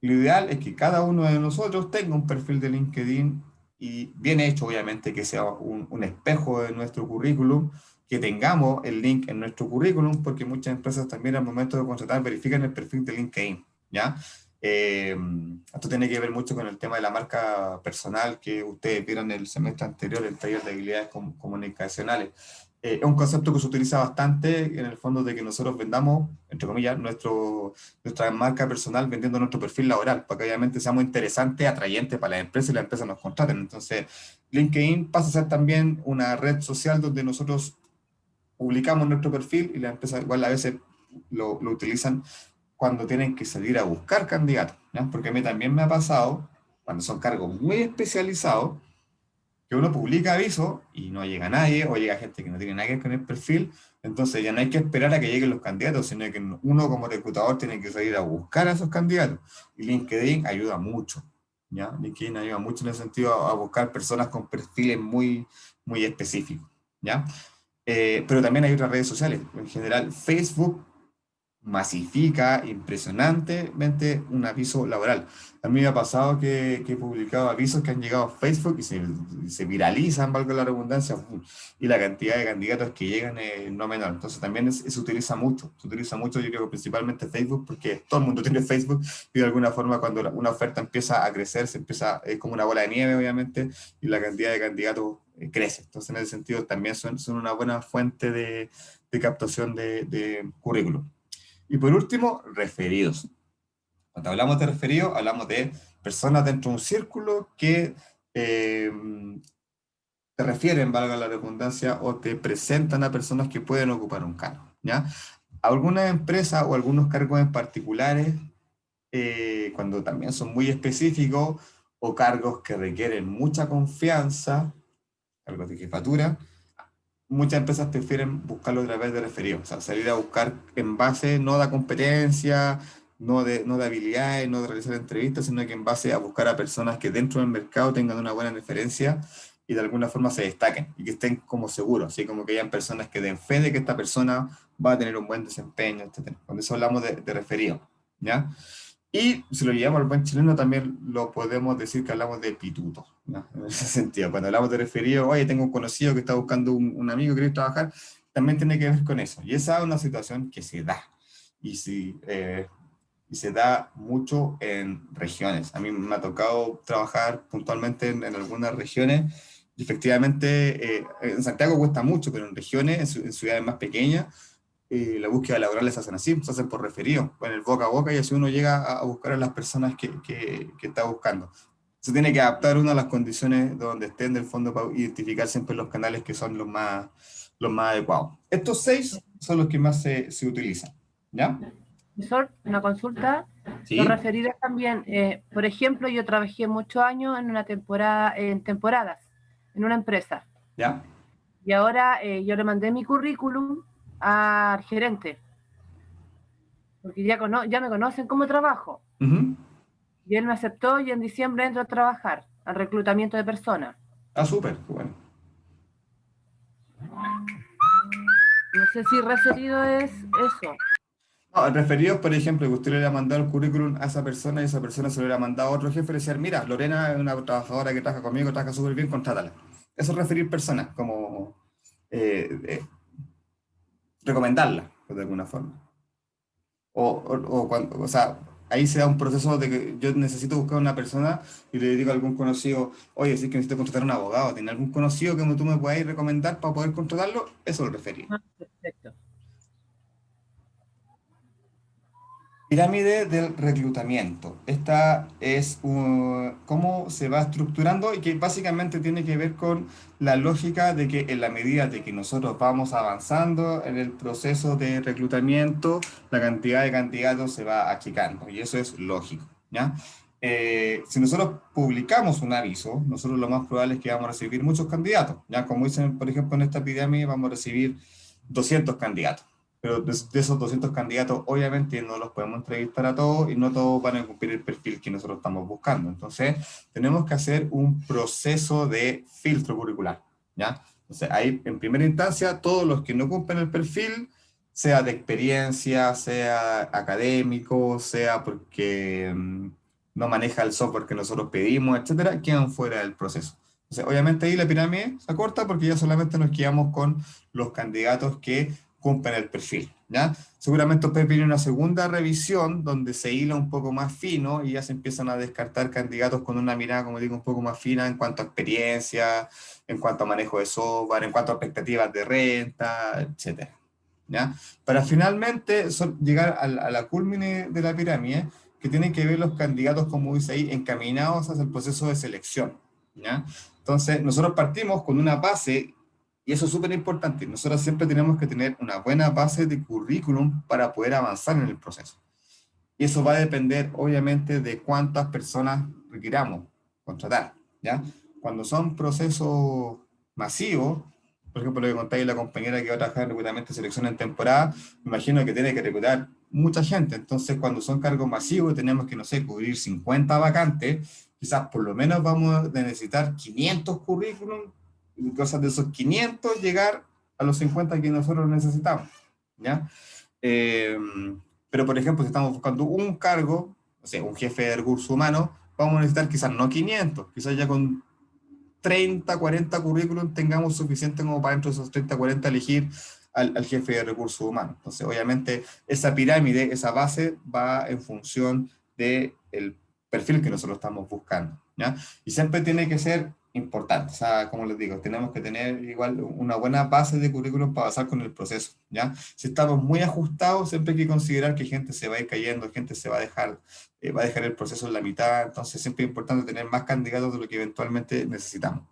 Lo ideal es que cada uno de nosotros tenga un perfil de LinkedIn, y bien hecho, obviamente, que sea un espejo de nuestro currículum, que tengamos el link en nuestro currículum, porque muchas empresas también al momento de contratar verifican el perfil de LinkedIn, ¿ya? Esto tiene que ver mucho con el tema de la marca personal que ustedes vieron el semestre anterior, el taller de habilidades comunicacionales. Es un concepto que se utiliza bastante en el fondo, de que nosotros vendamos, entre comillas, nuestra marca personal vendiendo nuestro perfil laboral, para que obviamente seamos interesantes, atrayentes para las empresas y las empresas nos contraten. Entonces, LinkedIn pasa a ser también una red social donde nosotros publicamos nuestro perfil, y las empresas igual a veces lo utilizan cuando tienen que salir a buscar candidatos, ¿ya? Porque a mí también me ha pasado, cuando son cargos muy especializados, que uno publica aviso y no llega nadie, o llega gente que no tiene nada que ver con el perfil. Entonces ya no hay que esperar a que lleguen los candidatos, sino que uno como reclutador tiene que salir a buscar a esos candidatos. Y LinkedIn ayuda mucho, ¿ya? LinkedIn ayuda mucho en el sentido a buscar personas con perfiles muy, muy específicos, ¿ya? Pero también hay otras redes sociales. En general, Facebook masifica impresionantemente un aviso laboral. A mí me ha pasado que he publicado avisos que han llegado a Facebook y se viralizan, valga la redundancia, y la cantidad de candidatos que llegan es no menor. Entonces también se utiliza mucho, yo creo, principalmente Facebook, porque todo el mundo tiene Facebook, y de alguna forma cuando una oferta empieza a crecer, es como una bola de nieve, obviamente, y la cantidad de candidatos crece. Entonces en ese sentido también son una buena fuente de captación de currículum. Y por último, referidos. Cuando hablamos de referidos, hablamos de personas dentro de un círculo que eh, te refieren, valga la redundancia, o te presentan a personas que pueden ocupar un cargo, ¿ya? Algunas empresas o algunos cargos en particulares, cuando también son muy específicos, o cargos que requieren mucha confianza, cargos de jefatura, muchas empresas prefieren buscarlo a través de referidos, o sea, salir a buscar en base no de competencia, no de habilidades, no de realizar entrevistas, sino que en base a buscar a personas que dentro del mercado tengan una buena referencia y de alguna forma se destaquen y que estén como seguros, así como que hayan personas que den fe de que esta persona va a tener un buen desempeño, etc. Cuando eso hablamos de referido, ¿ya? Y si lo llevamos al buen chileno, también lo podemos decir que hablamos de pituto, ¿no? En ese sentido, cuando hablamos de referido, oye, tengo un conocido que está buscando un amigo que quiere trabajar, también tiene que ver con eso. Y esa es una situación que se da. Y, y se da mucho en regiones. A mí me ha tocado trabajar puntualmente en algunas regiones. Y efectivamente, en Santiago cuesta mucho, pero en regiones, en ciudades más pequeñas, la búsqueda laboral se hacen así, se hacen por referido, en el boca a boca, y así uno llega a buscar a las personas que está buscando. Se tiene que adaptar uno a las condiciones donde estén, del fondo, para identificar siempre los canales que son los más adecuados. Estos 6 son los que más se utilizan, ¿ya? Profesor, una consulta. Los Sí, referidos también, por ejemplo, yo trabajé muchos años en una temporada, en temporadas, en una empresa. ¿ya? Y ahora yo le mandé mi currículum al gerente, porque ya me conocen cómo trabajo. Ujú. Y él me aceptó y en diciembre entro a trabajar al reclutamiento de personas. Ah, súper, qué bueno. No sé si referido es eso. No, referidos, por ejemplo, que usted le hubiera mandado el currículum a esa persona y esa persona se lo hubiera mandado a otro jefe y le decía, mira, Lorena es una trabajadora que trabaja conmigo, trabaja súper bien, contrátala. Eso es referir personas, como recomendarla, de alguna forma. O sea, ahí se da un proceso de que yo necesito buscar una persona y le digo a algún conocido, oye, si es que necesito contratar a un abogado, ¿tiene algún conocido que tú me puedas recomendar para poder contratarlo? Eso es lo referido. Ah, perfecto. Pirámide del reclutamiento. Esta es cómo se va estructurando y que básicamente tiene que ver con la lógica de que en la medida de que nosotros vamos avanzando en el proceso de reclutamiento, la cantidad de candidatos se va achicando y eso es lógico, ¿ya? Si nosotros publicamos un aviso, nosotros lo más probable es que vamos a recibir muchos candidatos, ¿ya? Como dicen, por ejemplo, en esta pirámide vamos a recibir 200 candidatos. Pero de esos 200 candidatos, obviamente no los podemos entrevistar a todos y no todos van a cumplir el perfil que nosotros estamos buscando. Entonces, tenemos que hacer un proceso de filtro curricular, ¿ya? Entonces, ahí, en primera instancia, todos los que no cumplen el perfil, sea de experiencia, sea académico, sea porque no maneja el software que nosotros pedimos, etcétera, quedan fuera del proceso. Entonces, obviamente ahí la pirámide se acorta porque ya solamente nos quedamos con los candidatos que cumplen el perfil, ¿ya? Seguramente después viene una segunda revisión donde se hila un poco más fino y ya se empiezan a descartar candidatos con una mirada, como digo, un poco más fina en cuanto a experiencia, en cuanto a manejo de software, en cuanto a expectativas de renta, etcétera, ¿ya? Para finalmente llegar a la culmine de la pirámide, que tienen que ver los candidatos, como dice ahí, encaminados hacia el proceso de selección, ¿ya? Entonces, nosotros partimos con una base. Y eso es súper importante. Nosotros siempre tenemos que tener una buena base de currículum para poder avanzar en el proceso. Y eso va a depender, obviamente, de cuántas personas requiramos contratar, ¿ya? Cuando son procesos masivos, por ejemplo, lo que contáis la compañera que va a trabajar en reclutamiento y selección en temporada, me imagino que tiene que reclutar mucha gente. Entonces, cuando son cargos masivos, tenemos que, no sé, cubrir 50 vacantes, quizás por lo menos vamos a necesitar 500 currículums, y cosas de esos 500 llegar a los 50 que nosotros necesitamos, ¿ya? Pero, por ejemplo, si estamos buscando un cargo, o sea, un jefe de recursos humanos, vamos a necesitar quizás no 500, quizás ya con 30, 40 currículum tengamos suficiente como para dentro de esos 30, 40 elegir al jefe de recursos humanos. Entonces, obviamente, esa pirámide, esa base va en función del perfil que nosotros estamos buscando, ¿ya? Y siempre tiene que ser importante, o sea, como les digo, tenemos que tener igual una buena base de currículum para avanzar con el proceso, ¿ya? Si estamos muy ajustados, siempre hay que considerar que gente se va a ir cayendo, gente se va a dejar el proceso en la mitad, entonces siempre es importante tener más candidatos de lo que eventualmente necesitamos.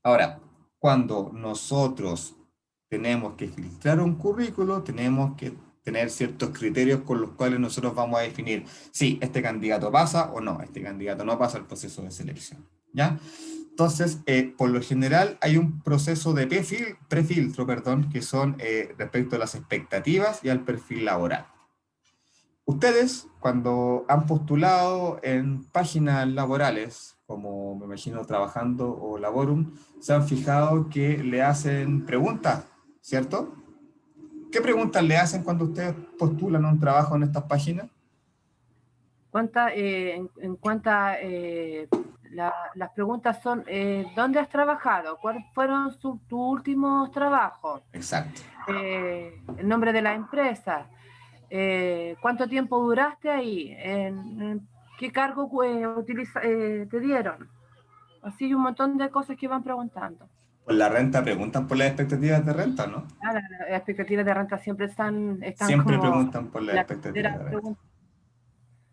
Ahora, cuando nosotros tenemos que filtrar un currículo, tenemos que tener ciertos criterios con los cuales nosotros vamos a definir si este candidato pasa o no, este candidato no pasa el proceso de selección, ¿ya? Entonces, por lo general hay un proceso de prefiltro, perdón, que son respecto a las expectativas y al perfil laboral. Ustedes, cuando han postulado en páginas laborales, como me imagino trabajando o Laborum, se han fijado que le hacen preguntas, ¿cierto? ¿Qué preguntas le hacen cuando ustedes postulan un trabajo en estas páginas? Las preguntas son, ¿dónde has trabajado? ¿Cuáles fueron tus últimos trabajos? Exacto. El nombre de la empresa. ¿Cuánto tiempo duraste ahí? ¿Qué cargo te dieron? Así un montón de cosas que van preguntando. Por la renta preguntan por las expectativas de renta, ¿no? Las expectativas de renta siempre están Siempre como preguntan por las la expectativas de renta.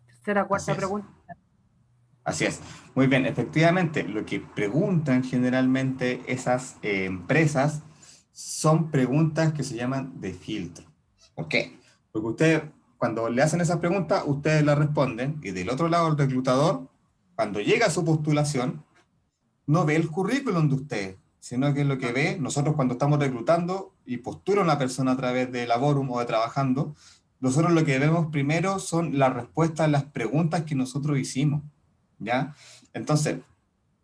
Tercera, Así cuarta es. pregunta. Así es. Muy bien, efectivamente, lo que preguntan generalmente esas empresas son preguntas que se llaman de filtro. ¿Por qué? Porque ustedes, cuando le hacen esas preguntas, ustedes las responden y del otro lado el reclutador, cuando llega a su postulación, no ve el currículum de ustedes, sino que lo que ve, nosotros cuando estamos reclutando y postula una persona a través de Laborum o de Trabajando, nosotros lo que vemos primero son las respuestas a las preguntas que nosotros hicimos, ¿ya? Entonces,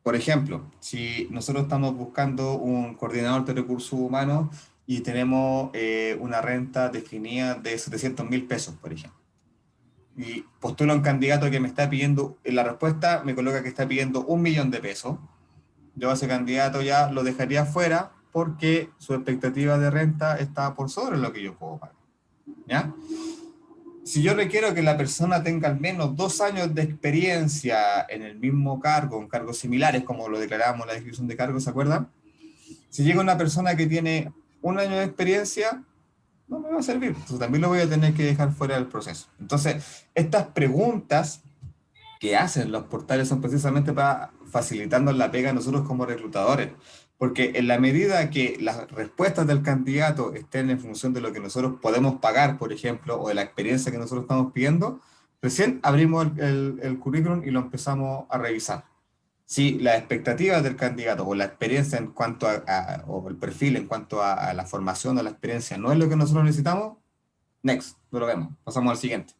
por ejemplo, si nosotros estamos buscando un coordinador de recursos humanos y tenemos una renta definida de 700.000 pesos, por ejemplo, y postula un candidato que me está pidiendo, en la respuesta me coloca que está pidiendo 1.000.000 de pesos, yo a ese candidato ya lo dejaría fuera porque su expectativa de renta está por sobre lo que yo puedo pagar, ¿ya? Si yo requiero que la persona tenga al menos 2 años de experiencia en el mismo cargo, en cargos similares, como lo declaramos en la descripción de cargos, ¿se acuerdan? Si llega una persona que tiene 1 año de experiencia, no me va a servir. Entonces también lo voy a tener que dejar fuera del proceso. Entonces, estas preguntas que hacen los portales son precisamente para facilitarnos la pega a nosotros como reclutadores. Porque en la medida que las respuestas del candidato estén en función de lo que nosotros podemos pagar, por ejemplo, o de la experiencia que nosotros estamos pidiendo, recién abrimos el currículum y lo empezamos a revisar. Si las expectativas del candidato o la experiencia en cuanto o el perfil en cuanto a la formación o la experiencia no es lo que nosotros necesitamos, next, no lo vemos, pasamos al siguiente.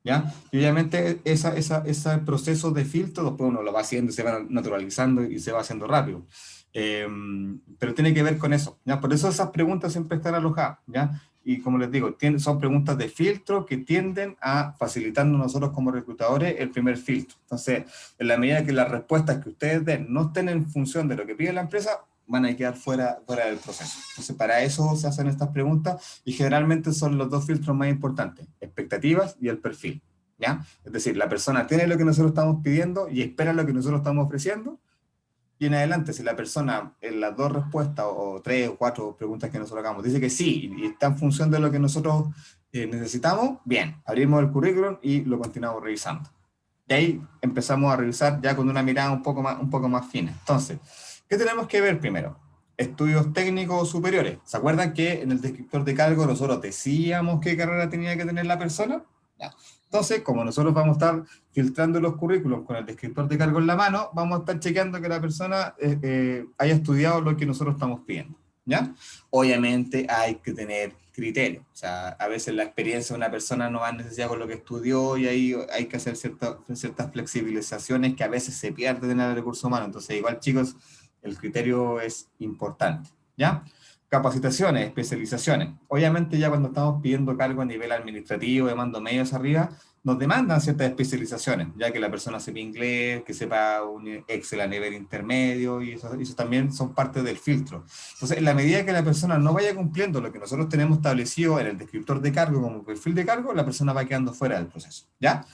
¿Ya? Y obviamente ese proceso de filtro después uno lo va haciendo, se va naturalizando y se va haciendo rápido. Pero tiene que ver con eso, ¿ya? Por eso esas preguntas siempre están alojadas, ¿ya? Y como les digo, son preguntas de filtro que tienden a facilitarnos nosotros como reclutadores el primer filtro. Entonces, en la medida que las respuestas que ustedes den no estén en función de lo que pide la empresa, van a quedar fuera del proceso. Entonces, para eso se hacen estas preguntas y generalmente son los 2 filtros más importantes, expectativas y el perfil, ¿ya? Es decir, la persona tiene lo que nosotros estamos pidiendo y espera lo que nosotros estamos ofreciendo, y en adelante, si la persona en las 2 respuestas o 3 o 4 preguntas que nosotros hagamos dice que sí y está en función de lo que nosotros necesitamos, bien, abrimos el currículum y lo continuamos revisando. Y ahí empezamos a revisar ya con una mirada un poco más fina. Entonces, ¿qué tenemos que ver primero? Estudios técnicos superiores. ¿Se acuerdan que en el descriptor de cargo nosotros decíamos qué carrera tenía que tener la persona? Ya. Entonces, como nosotros vamos a estar filtrando los currículums con el descriptor de cargo en la mano, vamos a estar chequeando que la persona haya estudiado lo que nosotros estamos pidiendo, ¿ya? Obviamente hay que tener criterio. O sea, a veces la experiencia de una persona no va en necesidad con lo que estudió y ahí hay que hacer ciertas flexibilizaciones que a veces se pierden en el recurso humano. Entonces, igual, chicos, el criterio es importante, ¿ya? capacitaciones, especializaciones. Obviamente ya cuando estamos pidiendo cargo a nivel administrativo, de mando medios arriba, nos demandan ciertas especializaciones, ya que la persona sepa inglés, que sepa un Excel a nivel intermedio, y eso también son parte del filtro. Entonces, en la medida que la persona no vaya cumpliendo lo que nosotros tenemos establecido en el descriptor de cargo como perfil de cargo, la persona va quedando fuera del proceso, ¿ya?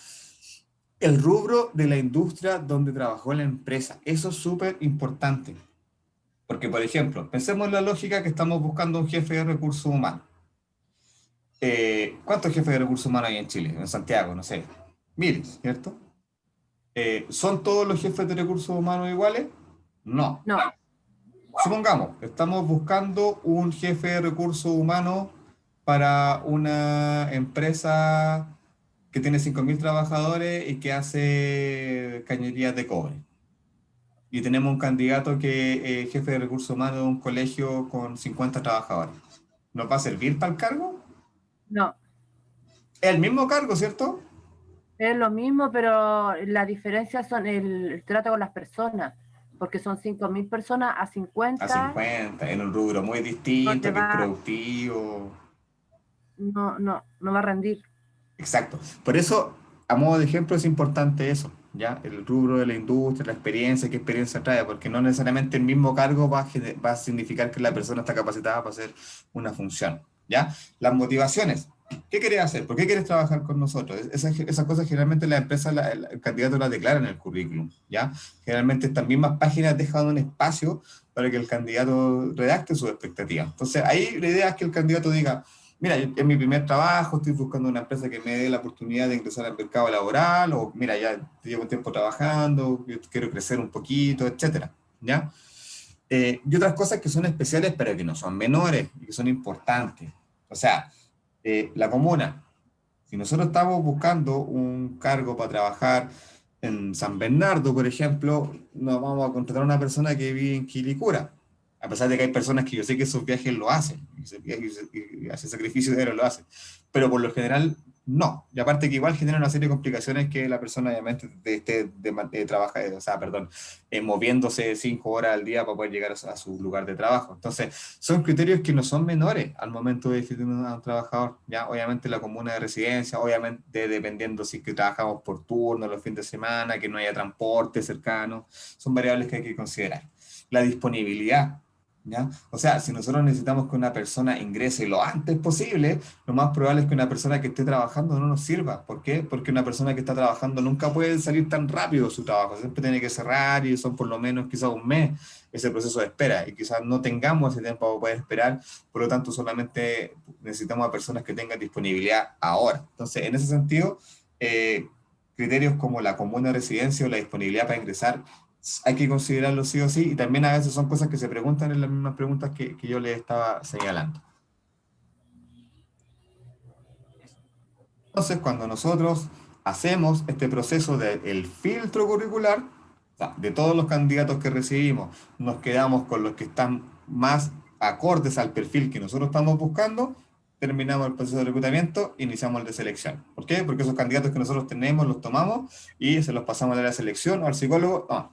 El rubro de la industria donde trabajó la empresa, eso es súper importante. Porque, por ejemplo, pensemos en la lógica que estamos buscando un jefe de recursos humanos. ¿Cuántos jefes de recursos humanos hay en Chile? En Santiago, no sé. Miles, ¿cierto? ¿Son todos los jefes de recursos humanos iguales? No. No, Supongamos, estamos buscando un jefe de recursos humanos para una empresa que tiene 5.000 trabajadores y que hace cañerías de cobre. Y tenemos un candidato que es jefe de recursos humanos de un colegio con 50 trabajadores. ¿Nos va a servir para el cargo? no. Es el mismo cargo, ¿cierto? Es lo mismo, pero la diferencia son el trato con las personas, porque son 5.000 personas a A 50, 50, en un rubro muy no distinto, te que es va, productivo. no va a rendir. Exacto. Por eso, a modo de ejemplo, es importante eso, ¿ya? El rubro de la industria, la experiencia, qué experiencia trae, porque no necesariamente el mismo cargo va a significar que la persona está capacitada para hacer una función, ¿ya? Las motivaciones. ¿Qué quieres hacer? ¿Por qué quieres trabajar con nosotros? Esas cosas generalmente la empresa, el candidato las declara en el currículum, ¿ya? Generalmente estas mismas páginas dejan un espacio para que el candidato redacte sus expectativas. Entonces, ahí la idea es que el candidato diga, mira, es mi primer trabajo, estoy buscando una empresa que me dé la oportunidad de ingresar al mercado laboral, o mira, ya llevo un tiempo trabajando, yo quiero crecer un poquito, etcétera, ¿ya? Y otras cosas que son especiales, pero que no son menores y que son importantes. O sea, la comuna, si nosotros estamos buscando un cargo para trabajar en San Bernardo, por ejemplo, no vamos a contratar a una persona que vive en Quilicura, a pesar de que hay personas que yo sé que esos viajes lo hacen, y hace sacrificio de lo hacen, pero por lo general no. Y aparte que igual genera una serie de complicaciones que la persona obviamente esté trabaja, o sea, perdón, moviéndose 5 horas al día para poder llegar a su lugar de trabajo. Entonces, son criterios que no son menores al momento de definir a un trabajador. Ya, obviamente la comuna de residencia, obviamente dependiendo si es que trabajamos por turno, los fines de semana, que no haya transporte cercano, son variables que hay que considerar. La disponibilidad, ¿ya? O sea, si nosotros necesitamos que una persona ingrese lo antes posible, lo más probable es que una persona que esté trabajando no nos sirva. ¿Por qué? Porque una persona que está trabajando nunca puede salir tan rápido de su trabajo, siempre tiene que cerrar y son por lo menos quizás un mes ese proceso de espera y quizás no tengamos ese tiempo para poder esperar, por lo tanto solamente necesitamos a personas que tengan disponibilidad ahora. Entonces, en ese sentido, criterios como la comuna de residencia o la disponibilidad para ingresar hay que considerarlo sí o sí, y también a veces son cosas que se preguntan en las mismas preguntas que yo les estaba señalando. Entonces, cuando nosotros hacemos este proceso del filtro curricular, o sea, de todos los candidatos que recibimos, nos quedamos con los que están más acordes al perfil que nosotros estamos buscando, terminamos el proceso de reclutamiento, iniciamos el de selección. ¿Por qué? Porque esos candidatos que nosotros tenemos los tomamos y se los pasamos a la selección o al psicólogo, no,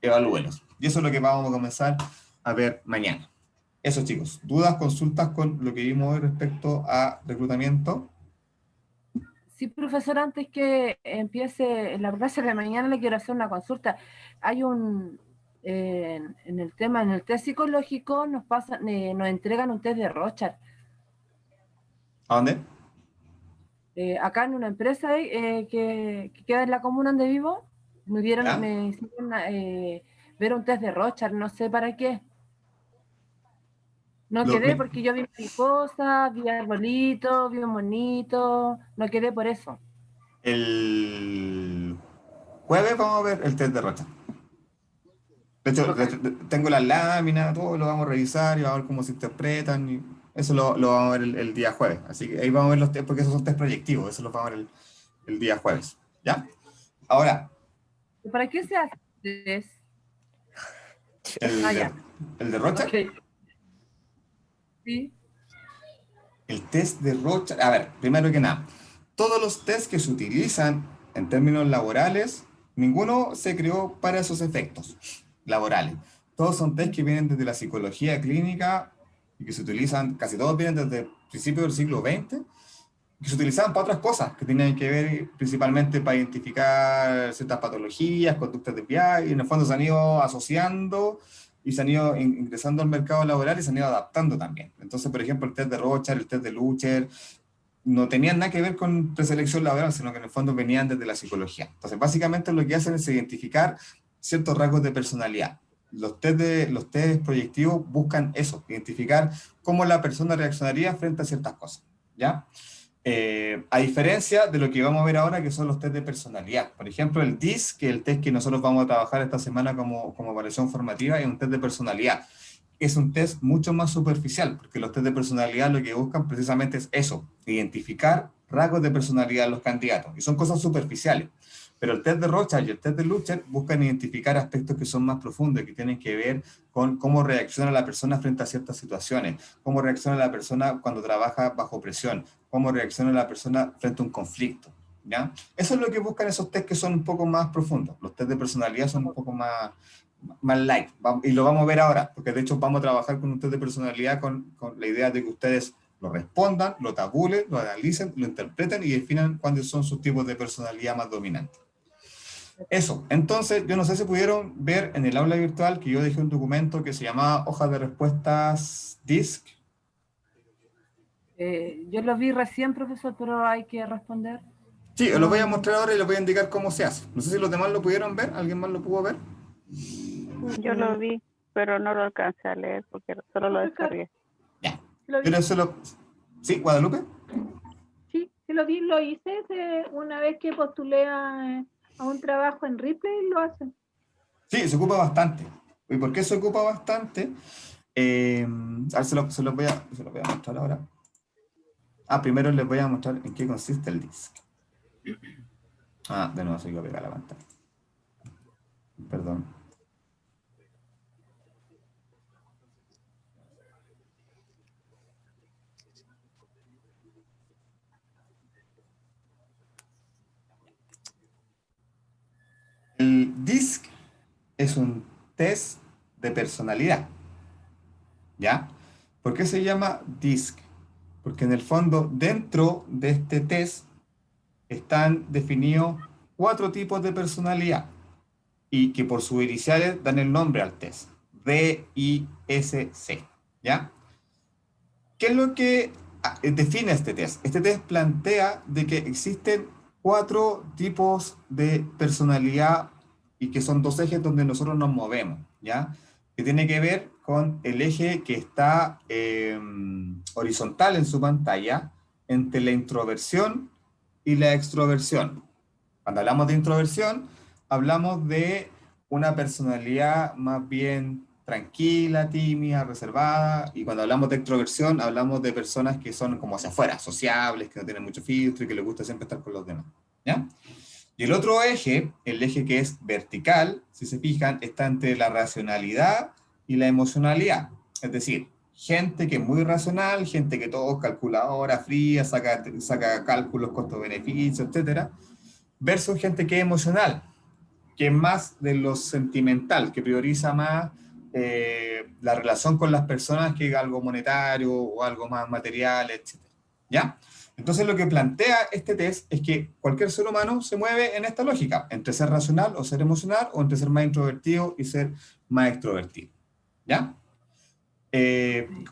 evalúenlos. Y eso es lo que vamos a comenzar a ver mañana. Eso, chicos. ¿Dudas, consultas con lo que vimos hoy respecto a reclutamiento? Sí, profesor, antes que empiece la clase de mañana le quiero hacer una consulta. Hay en el tema, en el test psicológico nos entregan un test de Rorschach. ¿A dónde? Acá en una empresa que queda en la comuna donde vivo, ¿Ya? me hicieron ver un test de Rorschach, no sé para qué. No Lo- quedé mi- porque yo vi mariposas, vi arbolitos, vi un monito, no quedé por eso. el jueves vamos a ver el test de Rocha. De hecho, Bacán. tengo las láminas, todo lo vamos a revisar y vamos a ver cómo se interpretan. Y eso lo vamos a ver el día jueves. Así que ahí vamos a ver los test, porque esos son test proyectivos, eso los vamos a ver el día jueves. ¿Ya? Ahora, ¿Para qué se hace el test? el Ah, de, ya. el de Rocha. Ok. Sí. El test de Rorschach, a ver, primero que nada, todos los tests que se utilizan en términos laborales, ninguno se creó para esos efectos laborales. Todos son tests que vienen desde la psicología clínica y que se utilizan, casi todos vienen desde el principio del siglo XX, que se utilizaban para otras cosas, que tenían que ver principalmente para identificar ciertas patologías, conductas de PI, y en el fondo se han ido asociando y se han ido ingresando al mercado laboral y se han ido adaptando también. Entonces, por ejemplo, el test de Rorschach, el test de Lucher, no tenían nada que ver con preselección laboral, sino que en el fondo venían desde la psicología. Entonces, básicamente lo que hacen es identificar ciertos rasgos de personalidad. Los test proyectivos buscan eso, identificar cómo la persona reaccionaría frente a ciertas cosas, ¿ya? A diferencia de lo que vamos a ver ahora, que son los test de personalidad. Por ejemplo, el DISC, que es el test que nosotros vamos a trabajar esta semana como evaluación formativa, es un test de personalidad. Es un test mucho más superficial, porque los test de personalidad lo que buscan precisamente es eso, identificar rasgos de personalidad en los candidatos, y son cosas superficiales. Pero el test de Rorschach y el test de Lucher buscan identificar aspectos que son más profundos, que tienen que ver con cómo reacciona la persona frente a ciertas situaciones, cómo reacciona la persona cuando trabaja bajo presión, cómo reacciona la persona frente a un conflicto, ¿ya? Eso es lo que buscan esos test que son un poco más profundos. Los test de personalidad son un poco más light, y lo vamos a ver ahora, porque de hecho vamos a trabajar con un test de personalidad con la idea de que ustedes lo respondan, lo tabulen, lo analicen, lo interpreten y definan cuáles son sus tipos de personalidad más dominantes. Eso, entonces yo no sé si pudieron ver en el aula virtual que yo dejé un documento que se llamaba Hoja de Respuestas DISC. Yo lo vi recién, profesor, pero hay que responder. Sí, os lo voy a mostrar ahora y les voy a indicar cómo se hace. No sé si los demás lo pudieron ver, ¿alguien más lo pudo ver? Yo lo vi, pero no lo alcancé a leer porque solo lo descargué. Ya. Lo vi. Pero eso lo... ¿Sí, Guadalupe? Sí, sí lo vi, lo hice una vez que postulé a un trabajo en Ripley, lo hacen. Sí, se ocupa bastante. ¿Y por qué se ocupa bastante? A ver, se los voy a mostrar ahora. Primero les voy a mostrar en qué consiste el DISC. De nuevo se iba a pegar la pantalla. Perdón. El DISC es un test de personalidad, ¿ya? ¿Por qué se llama DISC? Porque en el fondo, dentro de este test, están definidos 4 tipos de personalidad, y que por sus iniciales dan el nombre al test, DISC, ¿ya? ¿Qué es lo que define este test? Este test plantea de que existen 4 tipos de personalidad y que son 2 ejes donde nosotros nos movemos, ¿ya? Que tiene que ver con el eje que está horizontal en su pantalla entre la introversión y la extroversión. Cuando hablamos de introversión, hablamos de una personalidad más bien tranquila, tímida, reservada, y cuando hablamos de extroversión, hablamos de personas que son como hacia afuera, sociables, que no tienen mucho filtro y que les gusta siempre estar con los demás, ¿ya? Y el otro eje, el eje que es vertical, si se fijan, está entre la racionalidad y la emocionalidad. Es decir, gente que es muy racional, gente que todo calculadora, fría, saca cálculos, costo-beneficio, etcétera, versus gente que es emocional, que es más de lo sentimental, que prioriza más la relación con las personas que algo monetario o algo más material, etc. ¿Ya? Entonces lo que plantea este test es que cualquier ser humano se mueve en esta lógica, entre ser racional o ser emocional, o entre ser más introvertido y ser más extrovertido. ¿Ya?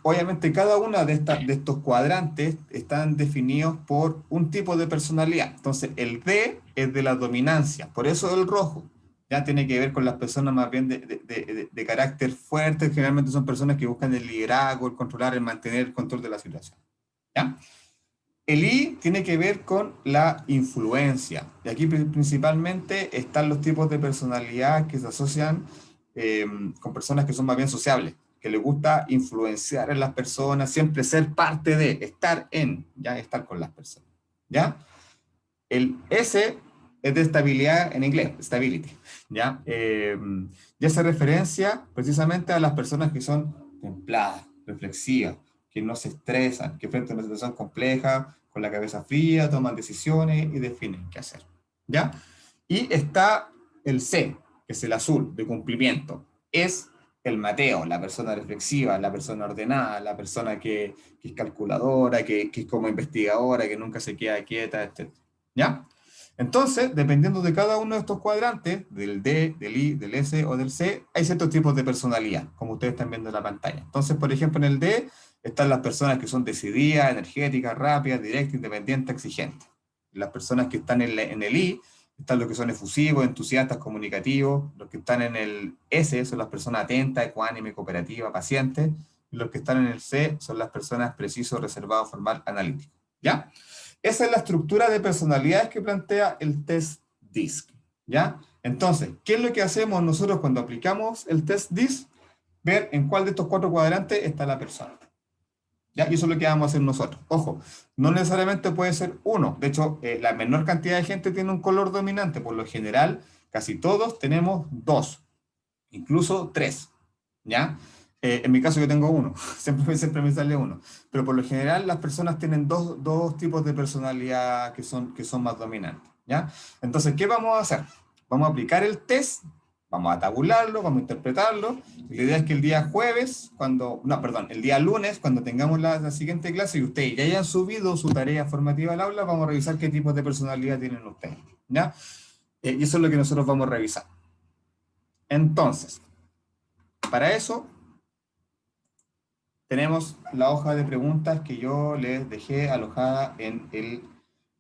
Obviamente cada uno de estos cuadrantes están definidos por un tipo de personalidad. Entonces el D es de la dominancia, por eso el rojo. Ya tiene que ver con las personas más bien de carácter fuerte, generalmente son personas que buscan el liderazgo, el controlar, el mantener el control de la situación. ¿Ya? El I tiene que ver con la influencia, y aquí principalmente están los tipos de personalidad que se asocian con personas que son más bien sociables, que les gusta influenciar en las personas, siempre ser parte de, estar en, ya estar con las personas, ¿ya? El S es de estabilidad en inglés, stability, ¿ya? Y hace referencia precisamente a las personas que son templadas, reflexivas, que no se estresan, que frente a una situación compleja, con la cabeza fría, toman decisiones y definen qué hacer, ¿ya? Y está el C, que es el azul, de cumplimiento. Es el Mateo, la persona reflexiva, la persona ordenada, la persona que es calculadora, que es como investigadora, que nunca se queda quieta, etc. ¿Ya? Entonces, dependiendo de cada uno de estos cuadrantes, del D, del I, del S o del C, hay ciertos tipos de personalidad, como ustedes están viendo en la pantalla. Entonces, por ejemplo, en el D están las personas que son decididas, energéticas, rápidas, directas, independientes, exigentes. Las personas que están en el I están los que son efusivos, entusiastas, comunicativos. Los que están en el S son las personas atentas, ecuánime, cooperativas, pacientes. Y los que están en el C son las personas preciso, reservado, formal, analítico. ¿Ya? Esa es la estructura de personalidades que plantea el test DISC. ¿Ya? Entonces, ¿qué es lo que hacemos nosotros cuando aplicamos el test DISC? Ver en cuál de estos 4 cuadrantes está la persona. ¿Ya? Y eso es lo que vamos a hacer nosotros. Ojo, no necesariamente puede ser uno. De hecho, la menor cantidad de gente tiene un color dominante. Por lo general, casi todos tenemos 2, incluso 3. ¿Ya? En mi caso yo tengo 1. Siempre me sale 1. Pero por lo general las personas tienen dos tipos de personalidad que son más dominantes. ¿Ya? Entonces, ¿qué vamos a hacer? Vamos a aplicar el test. Vamos a tabularlo, vamos a interpretarlo. Y la idea es que el día el día lunes, cuando tengamos la siguiente clase y ustedes ya hayan subido su tarea formativa al aula, vamos a revisar qué tipos de personalidad tienen ustedes. ¿Ya? Y eso es lo que nosotros vamos a revisar. Entonces, para eso, tenemos la hoja de preguntas que yo les dejé alojada en el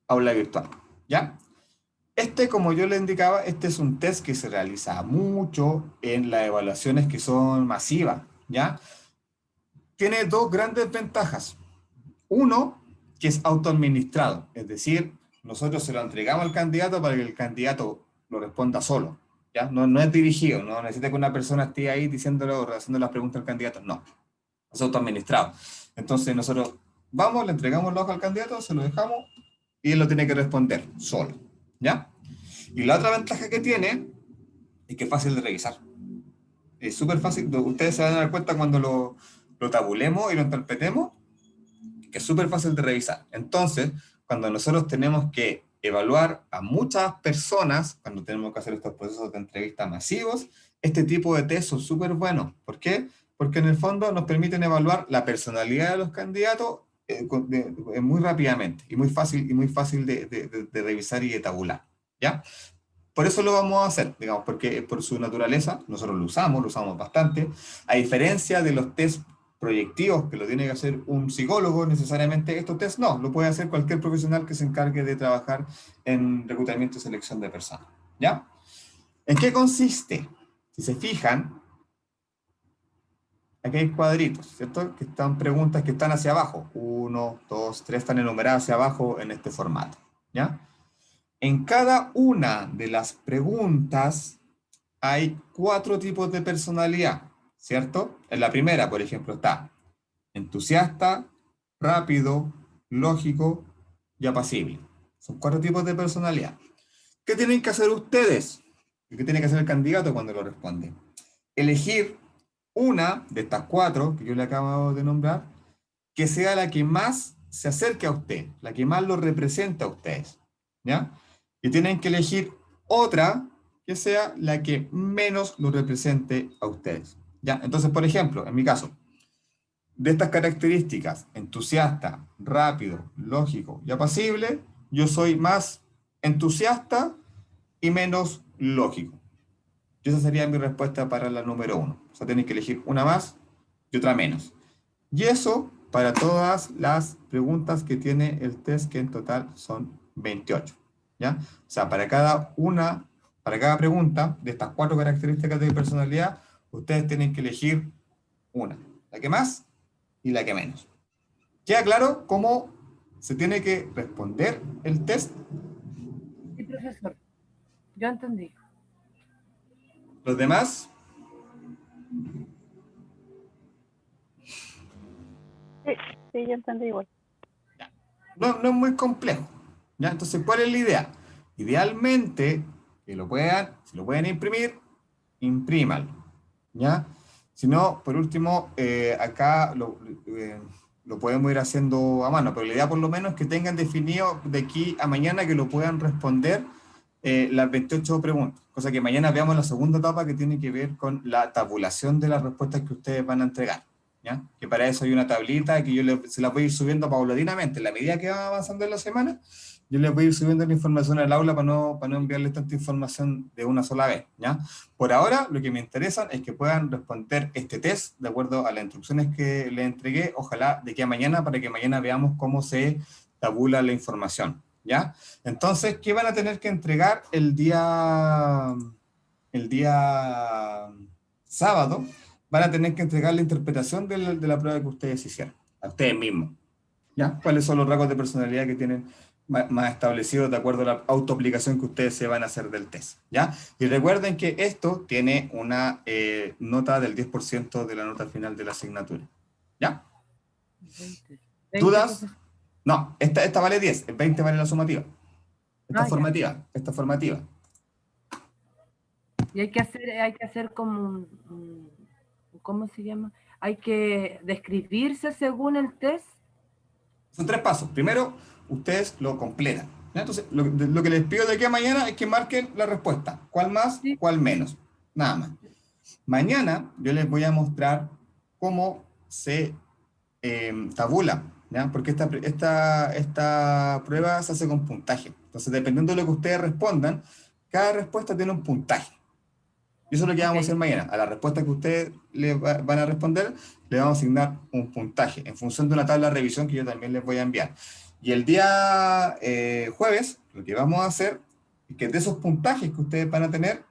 aula virtual. ¿Ya? Como yo le indicaba, este es un test que se realiza mucho en las evaluaciones que son masivas, ¿ya? Tiene 2 grandes ventajas. Uno, que es autoadministrado, es decir, nosotros se lo entregamos al candidato para que el candidato lo responda solo, ¿ya? No es dirigido, no necesita que una persona esté ahí diciéndole o haciendo las preguntas al candidato, no. Es autoadministrado. Entonces nosotros vamos, le entregamos la hoja al candidato, se lo dejamos y él lo tiene que responder solo. ¿Ya? Y la otra ventaja que tiene es que es fácil de revisar. Es súper fácil. Ustedes se van a dar cuenta cuando lo tabulemos y lo interpretemos, que es súper fácil de revisar. Entonces, cuando nosotros tenemos que evaluar a muchas personas, cuando tenemos que hacer estos procesos de entrevista masivos, este tipo de test son súper buenos. ¿Por qué? Porque en el fondo nos permiten evaluar la personalidad de los candidatos muy rápidamente y muy fácil de revisar y de tabular, ¿ya? Por eso lo vamos a hacer, digamos, porque por su naturaleza, nosotros lo usamos bastante, a diferencia de los test proyectivos que lo tiene que hacer un psicólogo necesariamente, estos test no, lo puede hacer cualquier profesional que se encargue de trabajar en reclutamiento y selección de personas, ¿ya? ¿En qué consiste? Si se fijan, aquí hay cuadritos, ¿cierto? Que están preguntas que están hacia abajo. 1, 2, 3 están enumeradas hacia abajo en este formato, ¿ya? En cada una de las preguntas hay 4 tipos de personalidad, ¿cierto? En la primera, por ejemplo, está entusiasta, rápido, lógico y apacible. Son 4 tipos de personalidad. ¿Qué tienen que hacer ustedes? ¿Qué tiene que hacer el candidato cuando lo responde? Elegir una de estas 4 que yo le acabo de nombrar, que sea la que más se acerque a usted, la que más lo representa a ustedes, ¿ya? Y tienen que elegir otra que sea la que menos lo represente a ustedes, ¿ya? Entonces, por ejemplo, en mi caso, de estas características, entusiasta, rápido, lógico y apacible, yo soy más entusiasta y menos lógico. Y esa sería mi respuesta para la número 1. O sea, tienen que elegir una más y otra menos. Y eso para todas las preguntas que tiene el test, que en total son 28. ¿Ya? O sea, para cada pregunta de estas 4 características de personalidad, ustedes tienen que elegir una. La que más y la que menos. ¿Queda claro cómo se tiene que responder el test? Sí, profesor. Yo entendí. ¿Los demás? Sí, yo entendí igual. No es muy complejo, ¿ya? Entonces, ¿cuál es la idea? Idealmente, si lo pueden imprimir, imprímanlo, ¿ya? Si no, por último, acá lo podemos ir haciendo a mano, pero la idea por lo menos es que tengan definido de aquí a mañana que lo puedan responder las 28 preguntas. Cosa que mañana veamos la segunda etapa que tiene que ver con la tabulación de las respuestas que ustedes van a entregar. ¿Ya? Que para eso hay una tablita que yo se la voy a ir subiendo paulatinamente. En la medida que va avanzando en la semana, yo les voy a ir subiendo la información al aula para no enviarles tanta información de una sola vez. ¿Ya? Por ahora, lo que me interesa es que puedan responder este test de acuerdo a las instrucciones que les entregué, ojalá de aquí a mañana, para que mañana veamos cómo se tabula la información. ¿Ya? Entonces, ¿qué van a tener que entregar el día sábado? Van a tener que entregar la interpretación de la prueba que ustedes hicieron, a ustedes mismos. ¿Ya? ¿Cuáles son los rasgos de personalidad que tienen más establecidos de acuerdo a la autoaplicación que ustedes se van a hacer del test? ¿Ya? Y recuerden que esto tiene una nota del 10% de la nota final de la asignatura. ¿Ya? 20, ¿Dudas? profesor. No, esta vale 10, el 20 vale la sumativa. Esta Ah, es ya. formativa, esta es formativa. Y hay que hacer como ¿cómo se llama? Hay que describirse según el test. Son 3 pasos. Primero, ustedes lo completan. ¿Ya? Entonces, lo que les pido de aquí a mañana es que marquen la respuesta. ¿Cuál más? Sí. ¿Cuál menos? Nada más. Mañana yo les voy a mostrar cómo se tabula, ¿ya? Porque esta prueba se hace con puntaje. Entonces, dependiendo de lo que ustedes respondan, cada respuesta tiene un puntaje. Y eso es lo que vamos a hacer mañana. A la respuesta que ustedes van a responder, le vamos a asignar un puntaje en función de una tabla de revisión que yo también les voy a enviar. Y el día jueves, lo que vamos a hacer es que de esos puntajes que ustedes van a tener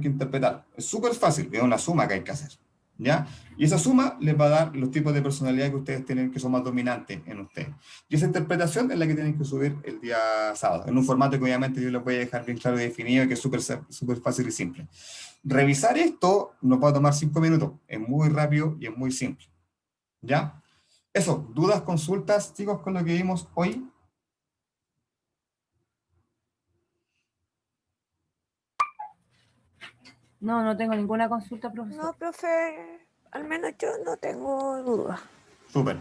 que interpretar. Es súper fácil, es una suma que hay que hacer. ¿Ya? Y esa suma les va a dar los tipos de personalidad que ustedes tienen, que son más dominantes en ustedes. Y esa interpretación es la que tienen que subir el día sábado, en un formato que obviamente yo les voy a dejar bien claro y definido, y que es súper fácil y simple. Revisar esto nos va a tomar 5 minutos, es muy rápido y es muy simple. ¿Ya? Eso, dudas, consultas, chicos, con lo que vimos hoy. No, no tengo ninguna consulta, profesor. No, profe, al menos yo no tengo dudas. Súper.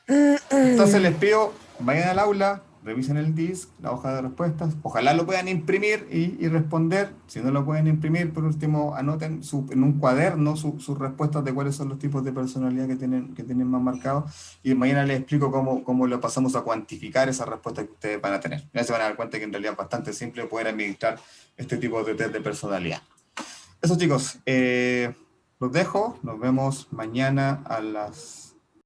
Entonces les pido, vayan al aula, revisen el DISC, la hoja de respuestas, ojalá lo puedan imprimir y responder. Si no lo pueden imprimir, por último, anoten en un cuaderno sus respuestas de cuáles son los tipos de personalidad que tienen más marcados, y mañana les explico cómo lo pasamos a cuantificar esas respuestas que ustedes van a tener. Ya se van a dar cuenta que en realidad es bastante simple poder administrar este tipo de test de personalidad. Eso, chicos, los dejo, nos vemos mañana a las